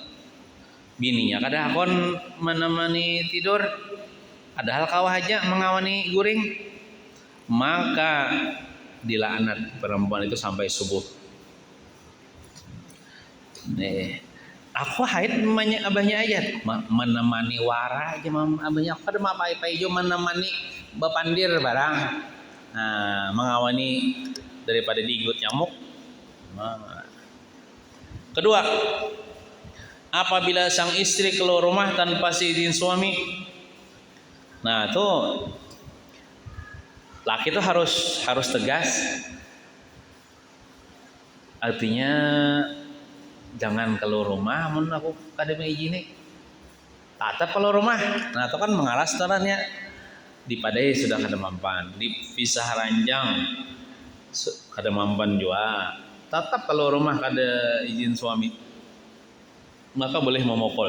bininya kada akon menemani tidur, padahal kawah aja mengawani guring, maka dilaknat perempuan itu sampai subuh. Aku haid abahnya aja menemani wara aja abahnya, aku ada apa-apa aja menemani bapandir barang. Nah, mengawani daripada digut nyamuk. Nah. Kedua, apabila sang istri keluar rumah tanpa seizin suami, nah itu laki itu harus tegas. Artinya jangan keluar rumah mun aku kada mengizini. Tatap keluar rumah. Nah itu kan mengalas tarannya. Dipadai sudah kada mampan, dipisah ranjang kada mampan juga. Tetap kalau rumah kada izin suami, maka boleh memukul.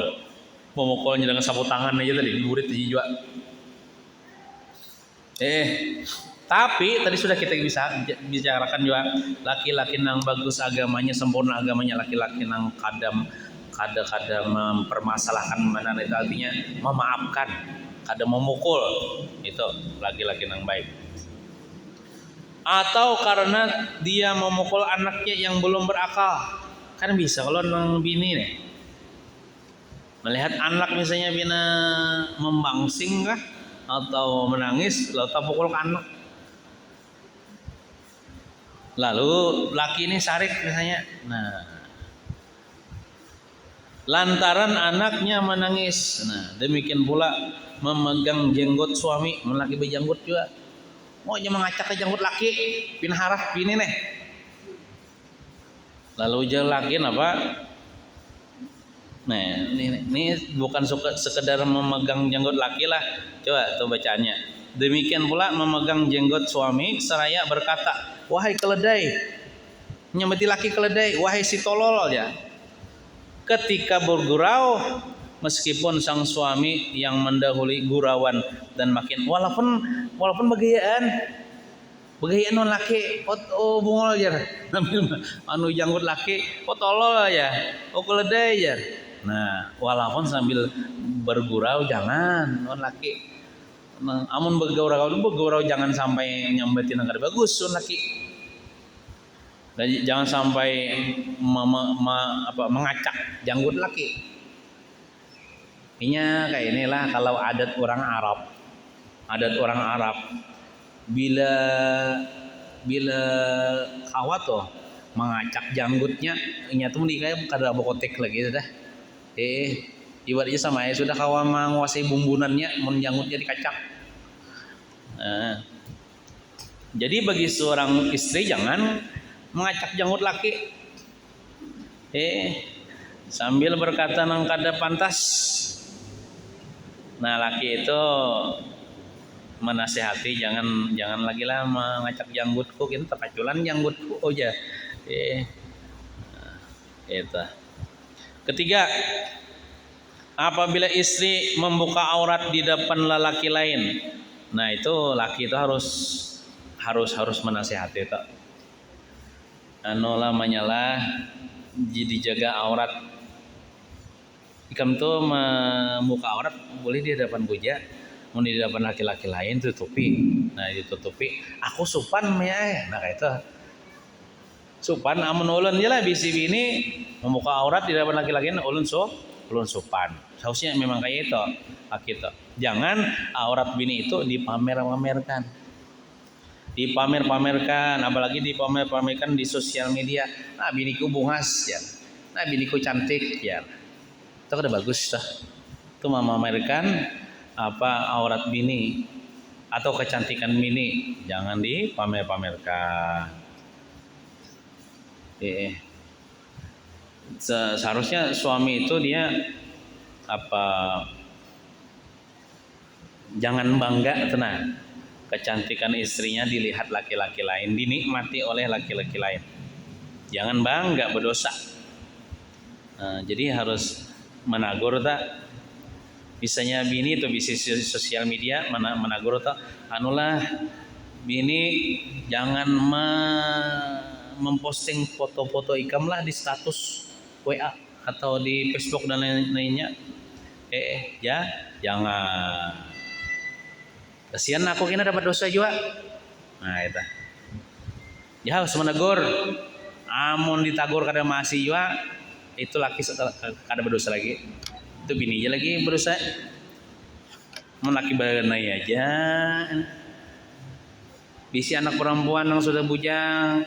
Memukulnya dengan sapu tangan aja tadi, diburit aja juga. Tapi tadi sudah kita bisa bicarakan juga laki-laki nang bagus agamanya, sempurna agamanya, laki-laki nang kadang mempermasalahkan mana itu artinya memaafkan, kadang memukul, itu laki-laki nang baik. Atau karena dia memukul anaknya yang belum berakal, kan bisa kalau nang bini nih melihat anak misalnya bina membangsing kah atau menangis, lalu tak pukul ke anak. Lalu laki ini sarik misalnya, nah lantaran anaknya menangis, nah demikian pula memegang jenggot suami, laki berjanggut juga, mau aja mengacak ke janggut laki, pin harap ini nih. Lalu je laki apa? Nah ini bukan sekedar memegang jenggot laki lah, coba tuh bacaannya. Demikian pula memegang jenggot suami seraya berkata, wahai keledai, nyameti laki keledai, wahai si tolol ya. Ketika bergurau, meskipun sang suami yang mendahului gurauan dan makin walaupun begayaan non laki, oh bungol aja, anu janggut laki, oh tolol ya, oh keledai ya. Nah, walaupun sambil bergurau jangan non laki. Nah, amun bergurau jangan sampai nyambetin yang kada bagus non laki. Dan jangan sampai mengacak janggut laki. Ini kayak inilah kalau adat orang Arab bila kawat tuh mengacak janggutnya, ini tuh kayak kada bokotek lagi dah. Ibaratnya sama ya sudah kawan menguasai bumbunannya, menjanggutnya dikacak. Nah, jadi bagi seorang istri jangan mengacak janggut laki. Sambil berkata nang kada pantas. Nah, laki itu menasihati jangan lagi lah mengacak janggutku, kita terpaculan janggutku aja. Itu. Ketiga, apabila istri membuka aurat di depan lelaki lain, nah itu laki itu harus menasihati itu. Anu lamanya lah jadi jaga aurat. Ikam tuh membuka aurat boleh di hadapan buja, mau di hadapan laki-laki lain tutupi. Nah ditutupi. Aku supan ya, nah kayak itu. Supan amun ulun je lah bisi bini membuka aurat di hadapan laki-laki ulun supan. Seharusnya memang kayak itu laki itu. Jangan aurat bini itu dipamer-pamerkan. Dipamer-pamerkan, apalagi dipamer-pamerkan di sosial media. Nah, biniku bungas ya. Nah, biniku cantik ya. Itu kan bagus dah. Itu memamerkan aurat bini atau kecantikan bini, jangan dipamer-pamerkan. Seharusnya suami itu dia jangan bangga tenang kecantikan istrinya dilihat laki-laki lain, dinikmati oleh laki-laki lain. Jangan bangga berdosa. Jadi harus menagur tak. Misalnya bini itu bisa sosial media menagur tak. Anulah bini jangan memposting foto-foto ikam lah di status WA atau di Facebook dan lain-lainnya. Ya jangan. Kasihan aku kena dapat dosa juga. Nah itu. Ya harus menegur. Amun ditagur kada masih juga, itu laki kada berdosa lagi. Itu bini aja lagi berdosa. Mun laki berenai aja. Bisi anak perempuan yang sudah bujang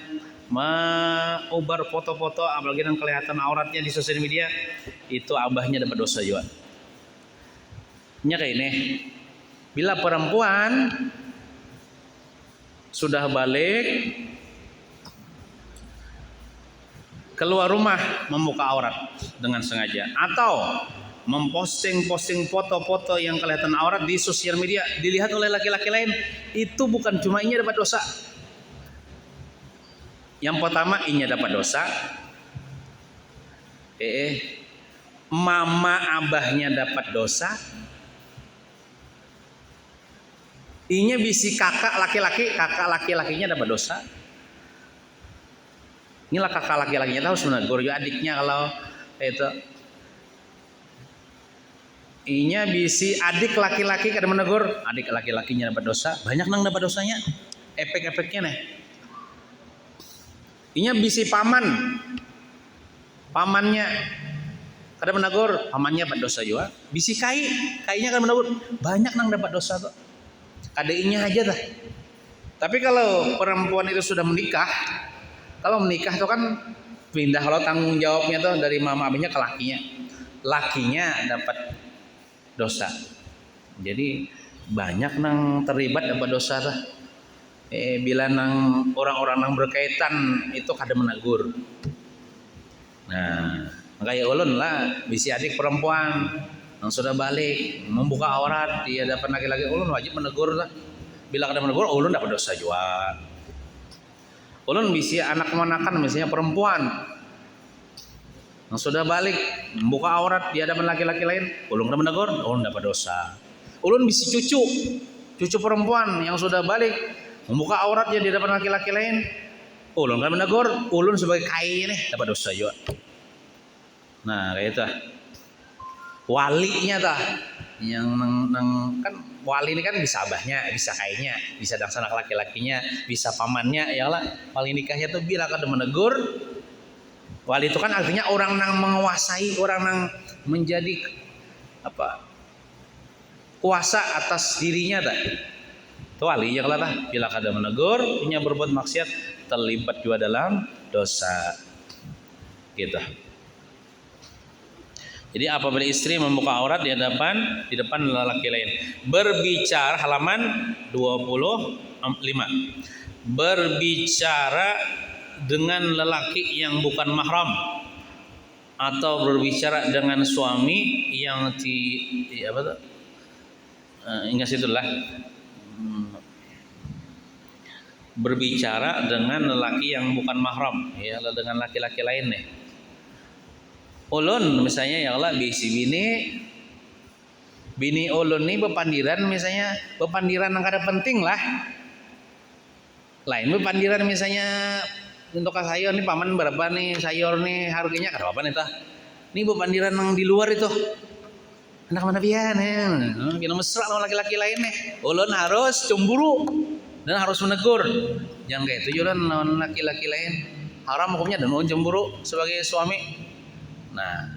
mengubar foto-foto apalagi yang kelihatan auratnya di sosial media, itu abahnya dapat dosa juga. Nya kayak ini. Bila perempuan sudah balik keluar rumah membuka aurat dengan sengaja atau memposting foto-foto yang kelihatan aurat di sosial media dilihat oleh laki-laki lain, itu bukan cuma ini dapat dosa. Yang pertama inya dapat dosa. Mama abahnya dapat dosa. Inya bisi kakak laki-lakinya dapat dosa. Inilah kakak laki-lakinya tahu sebenarnya adiknya kalau itu. Inya bisi adik laki-laki kada menegur, adik laki-lakinya dapat dosa. Banyak nang dapat dosanya. Efek-efeknya nih. Inya bisi pamannya kada menegur, pamannya dapat dosa juga. Bisi kainya kada menegur, banyak nang dapat dosa tuh. Kadainya aja dah. Tapi kalau perempuan itu sudah menikah, kalau menikah itu kan pindah kalau tanggung jawabnya tuh dari mama abahnya ke lakinya. Lakinya dapat dosa. Jadi banyak nang terlibat dapat dosa dah. Bila nang orang-orang nang berkaitan itu kada menegur. Nah, makanya ulun lah bisi adik perempuan yang sudah balik membuka aurat dia dapat laki-laki, ulun wajib menegur lah. Bila kada menegur ulun dapat dosa juga. Ulun bisi anak manakan misalnya perempuan yang sudah balik membuka aurat dia dapat laki-laki lain, ulun kada menegur, ulun dapat dosa. Ulun bisi cucu perempuan yang sudah balik membuka aurat dia dapat laki-laki lain, ulun kada menegur, ulun sebagai kai nih dapat dosa juga. Nah, kayak itu. Walinya tah yang nang kan wali ini kan bisa abahnya, bisa kainya, bisa dangsana laki-lakinya, bisa pamannya, ya lah. Wali nikahnya tuh bila kada menegur, wali itu kan artinya orang nang menguasai, orang nang menjadi apa? Kuasa atas dirinya tah. Itu wali ya lah. Bila kada menegur, inya berbuat maksiat, terlibat juga dalam dosa. Gitu. Jadi apabila istri membuka aurat di depan lelaki lain. Berbicara halaman 25. Berbicara dengan lelaki yang bukan mahram atau berbicara dengan suami yang ingat situlah. Berbicara dengan lelaki yang bukan mahram, ya dengan laki-laki lain nih. Ulun misalnya ya Allah bisi bini ulun nih bepandiran misalnya bepandiran yang kada penting lah. Lain bepandiran misalnya untuk sayur nih paman berapa nih sayur nih harganya kada apa nih tah. Nih bepandiran yang di luar itu. Anak mana pian ya. Kena mesra sama laki-laki lain nih. Ulun harus cemburu dan harus menegur. Jangan kayak itu jualan lawan laki-laki lain. Haram hukumnya dan ulun cemburu sebagai suami. Nah,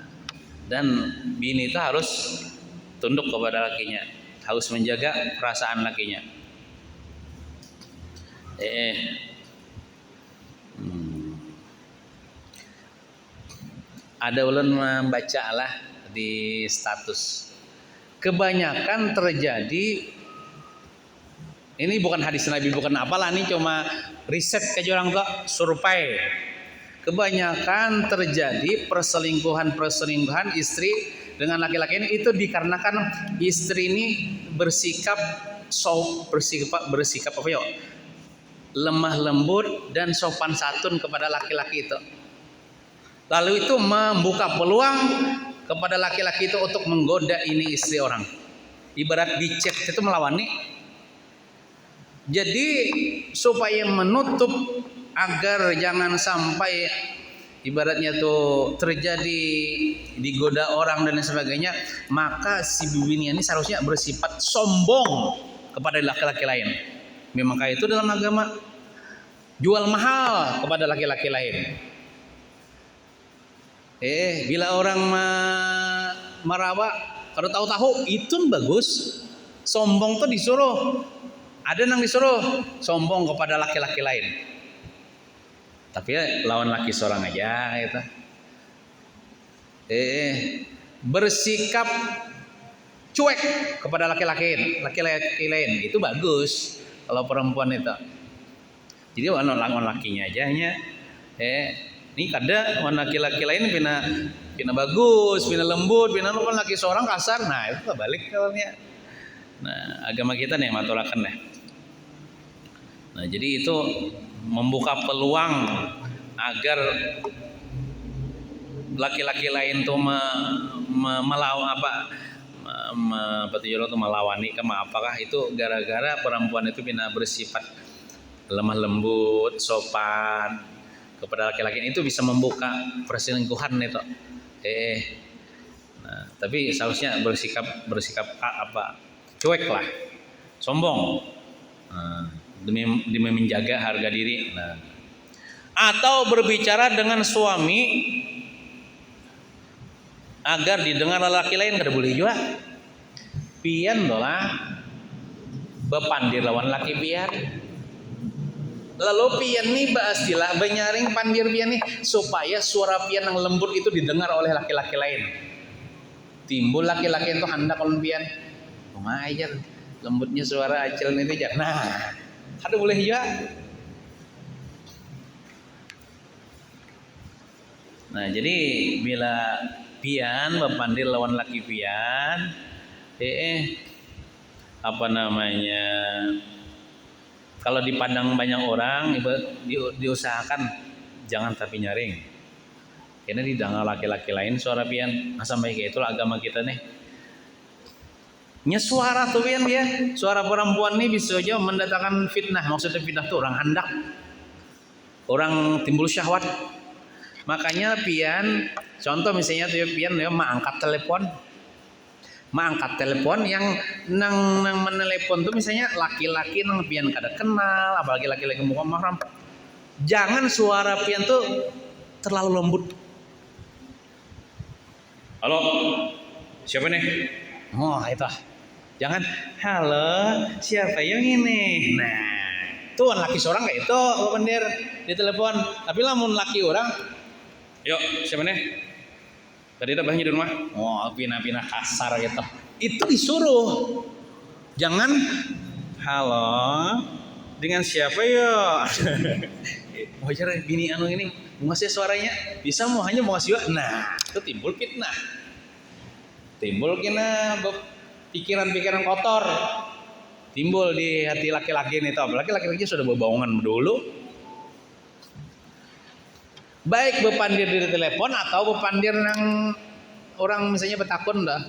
dan bini itu harus tunduk kepada lakinya, harus menjaga perasaan lakinya. Ada ulun membaca lah di status. Kebanyakan terjadi, ini bukan hadis Nabi, bukan apalah, ini cuma riset ke orang tua, survei. Kebanyakan terjadi perselingkuhan istri dengan laki-laki ini itu dikarenakan istri ini bersikap apa ya? Lemah lembut dan sopan santun kepada laki-laki itu. Lalu itu membuka peluang kepada laki-laki itu untuk menggoda ini istri orang. Ibarat dicet itu melawan nih. Jadi supaya menutup agar jangan sampai ibaratnya tuh terjadi digoda orang dan sebagainya, maka si bini ini seharusnya bersifat sombong kepada laki-laki lain. Memang kayak itu dalam agama, jual mahal kepada laki-laki lain. Bila orang merawa kalau tahu-tahu itu bagus, sombong tuh disuruh. Ada yang disuruh sombong kepada laki-laki lain. Tapi ya, lawan laki seorang aja gitu. Bersikap cuek kepada laki-laki lain itu bagus kalau perempuan itu. Jadi lawan lakinya aja nya. Ini kada lawan laki-laki lain pina bagus, pina lembut, pina lawan laki seorang kasar. Nah, itu balik kalaunya. Nah, agama kita nih matulakan nih. Nah, jadi itu membuka peluang agar laki-laki lain tuh melawan melawani apakah itu gara-gara perempuan itu bina bersifat lemah lembut, sopan kepada laki-laki, itu bisa membuka perselingkuhan itu. Nah, tapi seharusnya bersikap cuek lah, sombong, demi menjaga harga diri. Nah, atau berbicara dengan suami agar didengar lelaki lain, kada boleh juga. Pian dolah bepandir lawan laki pian. Lalu pian nih bastilah benyaring pandir pian nih supaya suara pian yang lembut itu didengar oleh laki-laki lain. Timbul laki-laki itu hendak lawan pian. Ajar lembutnya suara acel itu aja. Nah, kada boleh juga. Nah, jadi bila pian bepandir lawan laki pian, kalau dipandang banyak orang, diusahakan jangan tapi nyaring. Karena didengar laki-laki lain suara pian. Nah, sampai kayak itulah agama kita nih. Nya suara tuh pian dia, suara perempuan nih bisa aja mendatangkan fitnah. Maksudnya fitnah tuh orang hendak, orang timbul syahwat. Makanya pian, contoh misalnya tuh pian ya angkat telepon yang nang menelepon tuh misalnya laki-laki nang pian kada kenal, apalagi laki-laki muka mahram. Jangan suara pian tuh terlalu lembut. Halo, siapa nih? Oh itu. Jangan, halo, siapa yang ini? Nah, tuh laki seorang kayak itu bener di telepon. Tapi lamun laki orang, yuk siapa nih? Tadi ada bahnya di rumah. Oh, pina-pina kasar gitu. Itu disuruh. Jangan, halo, dengan siapa ya? Wajar bini anu ini mau ngasih suaranya, bisa mau hanya mau ngasih. Nah, itu timbul fitnah. Timbul kena pikiran-pikiran kotor. Timbul di hati laki-laki ini, apalagi laki-laki sudah berbohongan dulu. Baik bepandir di telepon atau bepandir nang orang misalnya betakun dah.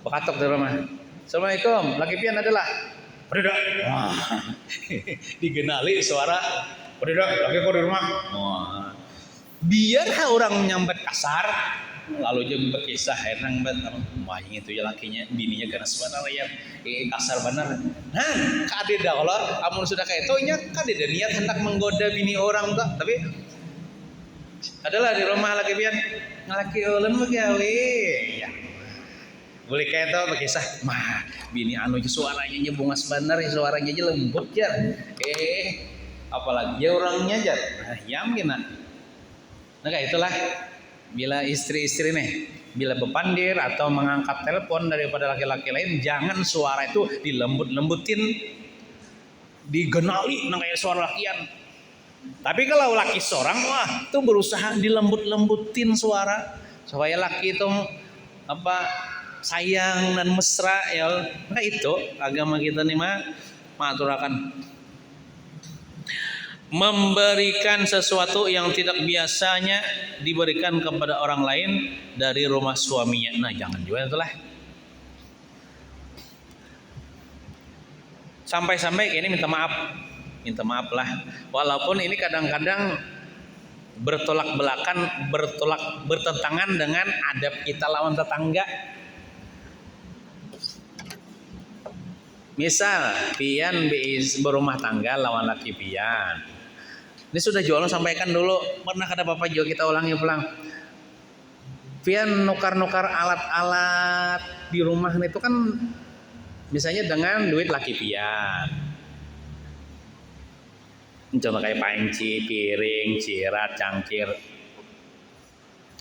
Bekatok di rumah. Assalamualaikum, laki pian adalah Pededak. Wah. Digenali suara Pededak, laki kau di rumah. Wah. Biar orang nyambat kasar, lalu juga berkisah enang banget. Wah, itu ya lakinya, bininya ganas benar ya. Kasar benar. Nah, kadeda kalau amun sudah kayak itu nya kadeda niat hendak menggoda bini orang tuh, tapi adalah di rumah laki pian ngalaki ulun begawe. Ya. Boleh kayak itu berkisah, mah bini anu suaranya bungas bener, suaranya aja lembut ya. Apalagi ya orangnya aja. Nah, yakin nah. Nah kayak itulah bila istri-istri nih, bila bepandir atau mengangkat telepon daripada laki-laki lain, jangan suara itu dilembut-lembutin, digenali nah kayak suara lakian. Tapi kalau laki seorang, wah itu berusaha dilembut-lembutin suara supaya laki itu sayang dan mesra ya. Nah itu agama kita nih maturakan. Memberikan sesuatu yang tidak biasanya diberikan kepada orang lain dari rumah suaminya. Nah jangan juga itulah. Sampai-sampai ini minta maaf lah. Walaupun ini kadang-kadang bertentangan dengan adab kita lawan tetangga. Misal pian berumah tangga lawan laki pian. Ini sudah jualan sampaikan dulu. Pernah kada apa-apa juga kita ulangi pulang. Pian nukar-nukar alat-alat di rumah itu kan misalnya dengan duit laki pian. Contoh kayak panci, piring, cirat, cangkir.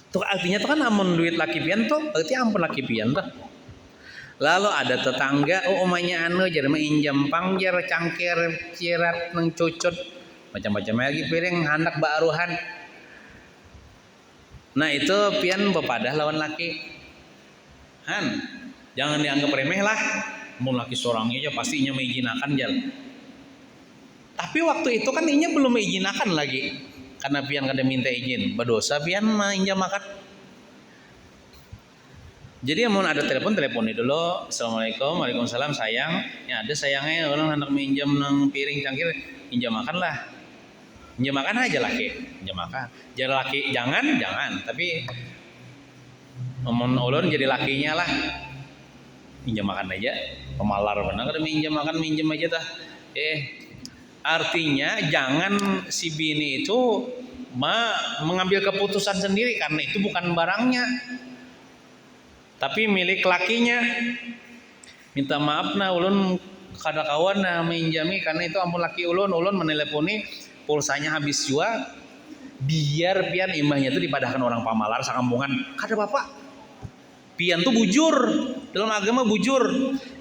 Itu artinya tuh kan amun duit laki pian tuh berarti ampun laki pian tuh. Lalu ada tetangga, omanya anu jadi menginjam pangjar, cangkir, cirat, nang cucut, macam-macam lagi piring, hendak baruhan. Nah itu pian bepadah lawan laki. Jangan dianggap remeh lah. Mau laki seorang aja pastinya mengizinakan jalan. Tapi waktu itu kan inya belum izinakan lagi. Karena pian kada minta izin, berdosa pian menjamakan. Jadi mau ada telepon dulu. Assalamualaikum, waalaikumsalam sayang. Ya ada sayangnya orang hendak minjam nang piring cangkir, minjam makan lah. Minjam makan aja laki, minjam makan. Jadi laki jangan. Tapi ngomong ulun jadi lakinya lah. Minjam makan aja. Pemalar benar kada minjam makan minjam aja tah. Artinya jangan si bini itu mengambil keputusan sendiri karena itu bukan barangnya. Tapi milik lakinya. Minta maaf nah ulun kada kawan nah minjami karena itu ampun laki ulun meneleponi pulsanya habis jua biar pian imbahnya itu dipadahkan orang pamalar sakampungan. Kada bapak. Pian tuh bujur. Dalam agama bujur.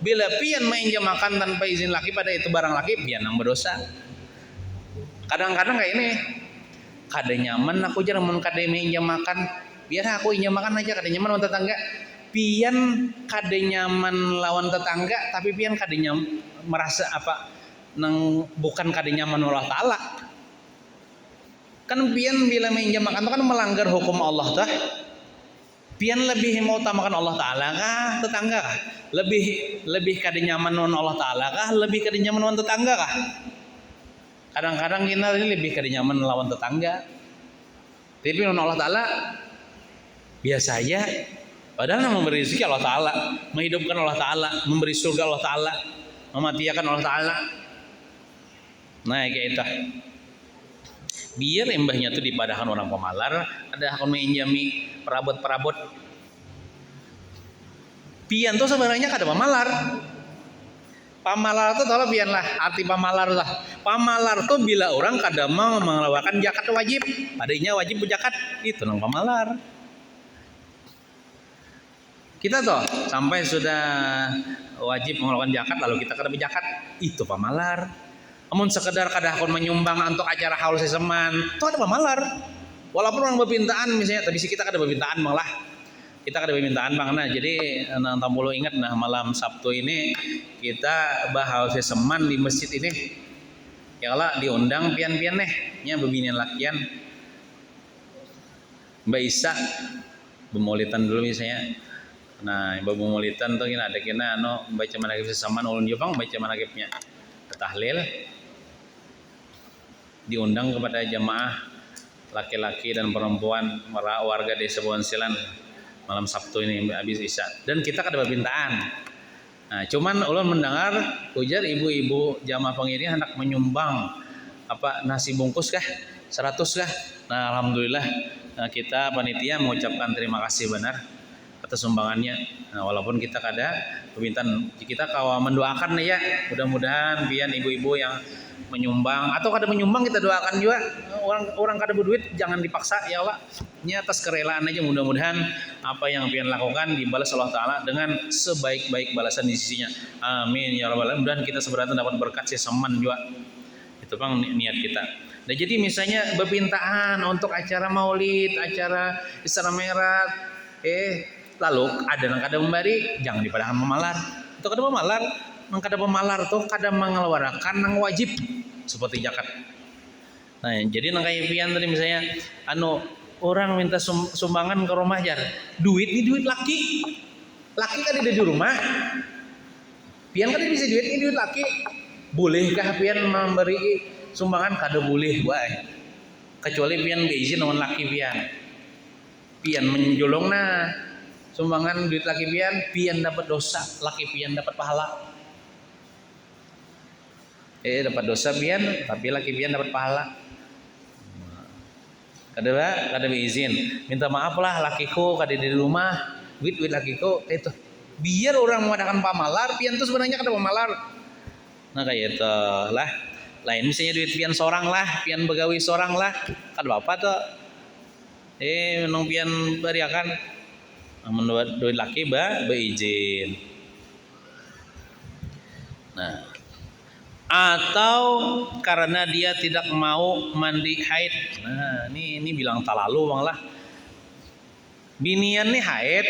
Bila pian minjam makan tanpa izin laki pada itu barang laki, pian yang berdosa. Kadang-kadang kayak ini. Kada nyaman aku jarang mun kada minjam makan. Biar aku injam makan aja kada nyaman lawan tetangga. Pian kada nyaman lawan tetangga, tapi pian kada nyaman merasa apa bukan kada nyaman Allah Taala. Kan pian bila minjam makan itu kan melanggar hukum Allah tah. Pian lebih mau utamakan Allah Taala kah tetangga kah? Lebih kada nyaman lawan Allah Taala kah? Lebih kada nyaman lawan tetangga kah? Kadang-kadang kita ini lebih kada nyaman lawan tetangga. Tapi lawan Allah Taala biasa aja. Padahal memberi rezeki Allah Ta'ala, menghidupkan Allah Ta'ala, memberi surga Allah Ta'ala, mematikan Allah Ta'ala. Nah kayak itu. Biar embahnya itu dipadahkan orang pemalar, ada akun menjami perabot-perabot. Pian tuh sebenarnya kada pemalar. Pamalar tuh tolong pian lah, arti pamalar lah. Pamalar tuh bila orang kada mau mengeluarkan zakat wajib, padanya wajib berzakat, itu nang pamalar. Kita toh sampai sudah wajib mengeluarkan zakat lalu kita kada berzakat, itu pamalar. Namun sekedar kada akun menyumbang untuk acara haul seseman, itu ada pamalar. Walaupun orang berpintaan misalnya, tapi kita kada berpintaan malah. Kita kada berpintaan bang. Nah, jadi nang tampulu ingat nah malam Sabtu ini kita bahas seseman di masjid ini. Ya lah diundang pian-pian nya bebinian lakian. Mbak Isa bemolitan dulu misalnya. Nah, babu molitan tuh ada kena baca manakib sesaman ulun Jepang baca manakibnya tahlil diundang kepada jamaah laki-laki dan perempuan warga desa Bonsilan malam Sabtu ini habis Isya dan kita kada berpintaan. Nah, cuman ulun mendengar ujar ibu-ibu jamaah pengiring hendak menyumbang apa nasi bungkus kah 100 kah. Nah, alhamdulillah kita panitia mengucapkan terima kasih benar atas sumbangannya. Nah, walaupun kita kada permintaan kita kawa mendoakan nih ya, mudah-mudahan pian ibu-ibu yang menyumbang atau kada menyumbang kita doakan juga orang kada berduit jangan dipaksa ya Allah. Ini atas kerelaan aja mudah-mudahan apa yang pian lakukan dibalas Allah Taala dengan sebaik-baik balasan di sisinya. Amin ya rabbal alamin. Mudah-mudahan kita sebenarnya dapat berkat sesaman juga. Itu bang niat kita. Nah, jadi misalnya berpintaan untuk acara maulid, acara Isra Mi'raj, lalu ada yang kada memberi, jangan dipadahkan pemalar. Itu kada pemalar, kada pemalar tuh kada mengeluarkan nang wajib seperti zakat. Nah, jadi nang kayak pian tadi misalnya, orang minta sumbangan ke rumah jar, duit laki kan ada di rumah, pian kan bisa duit ini duit laki, bolehkah pian memberi sumbangan? Kada boleh, wah. Kecuali pian beizin dengan laki pian menjolong sumbangan duit laki pian dapat dosa, laki pian dapat pahala. Dapat dosa pian, tapi laki pian dapat pahala. Kada beizin. Minta maaf lah lakiku kada di rumah, duit lakiku itu. Biar orang mengadakan pamalar, pian tuh sebenarnya kada pamalar. Nah kayak itu lah. Lain misalnya duit pian seorang lah, pian begawi seorang lah, kada apa tuh. Nang pian beriakan menurut duit laki beizin. Nah, atau karena dia tidak mau mandi haid. Nah, ini bilang talalu bang lah. Binian nih haid.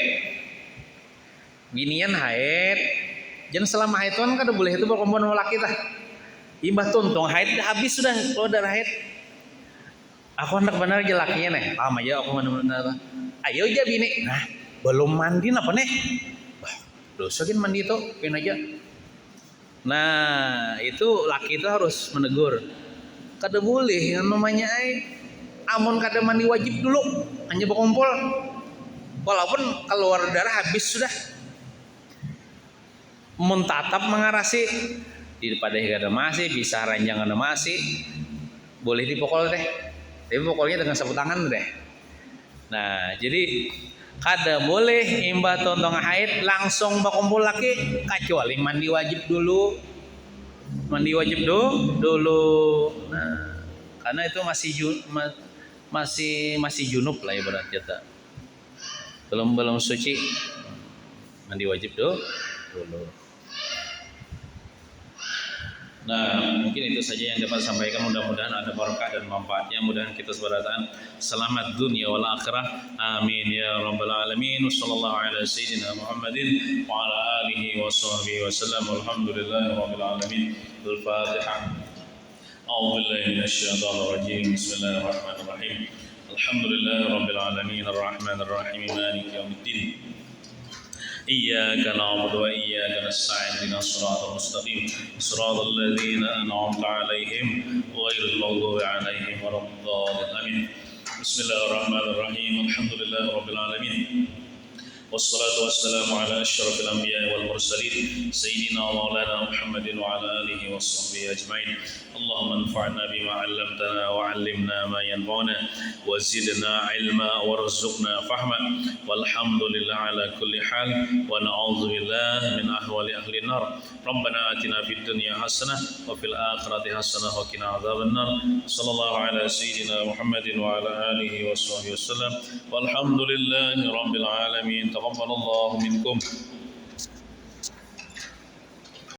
Jangan selama haid kan kada boleh itu berkumpul sama laki tah. Imbah tuntung haid habis sudah keluar darah haid. Aku hendak benar aja lakinya nih. Lama aja aku benar-benar. Ayo aja bini. Nah, belum mandi apa nih? Wah, dosa kan mandi itu, pin aja. Nah, itu laki itu harus menegur. Kada boleh yang namanya amun kada mandi wajib dulu, hanya berkumpul. Walaupun keluar darah habis sudah. Mentatap mengarasi di pada kada masih bisa ranjang kada masih boleh dipukul teh. Tapi pukulnya dengan sapu tangan deh. Nah, jadi kada boleh imbah tontong haid langsung berkumpul laki kecuali mandi wajib dulu. Mandi wajib dulu. Nah, karena itu masih junub lah ibarat kita. Belum suci. Mandi wajib dulu. Nah, mungkin itu saja yang dapat sampaikan. Mudah-mudahan ada berkah dan manfaatnya. Mudah-mudahan kita sebaratan selamat dunia wal akhirah. Amin ya rabbal alamin. Wassallallahu ala sayyidina Muhammadin wa ala alihi wa sahbihi wasallam. Alhamdulillahi rabbil alamin. Al-Fatihah. A'udzu billahi minasyaitonir rajim. Bismillahirrahmanirrahim. Alhamdulillahi rabbil alamin. Arrahmanir rahim. Maliki yaumiddin. إياك نعبد وإياك نستعين اهدنا الصراط المستقيم صراط الذين أنعمت عليهم غير المغضوب عليهم ولا الضالين آمين بسم الله الرحمن الرحيم الحمد لله رب العالمين والصلاة والسلام على أشرف الأنبياء والمرسلين سيدنا ومولانا محمد وعلى آله وصحبه أجمعين اللهم انفعنا بما علمتنا وعلمنا ما ينفعنا وزدنا علما وارزقنا فهما والحمد لله على كل حال ونعوذ بالله من أهوال أهل النار ربنا آتنا في الدنيا حسنة وفي الآخرة حسنة وقنا عذاب النار صلى الله على سيدنا محمد وعلى آله وصحبه وسلم والحمد لله رب العالمين تقبل الله منكم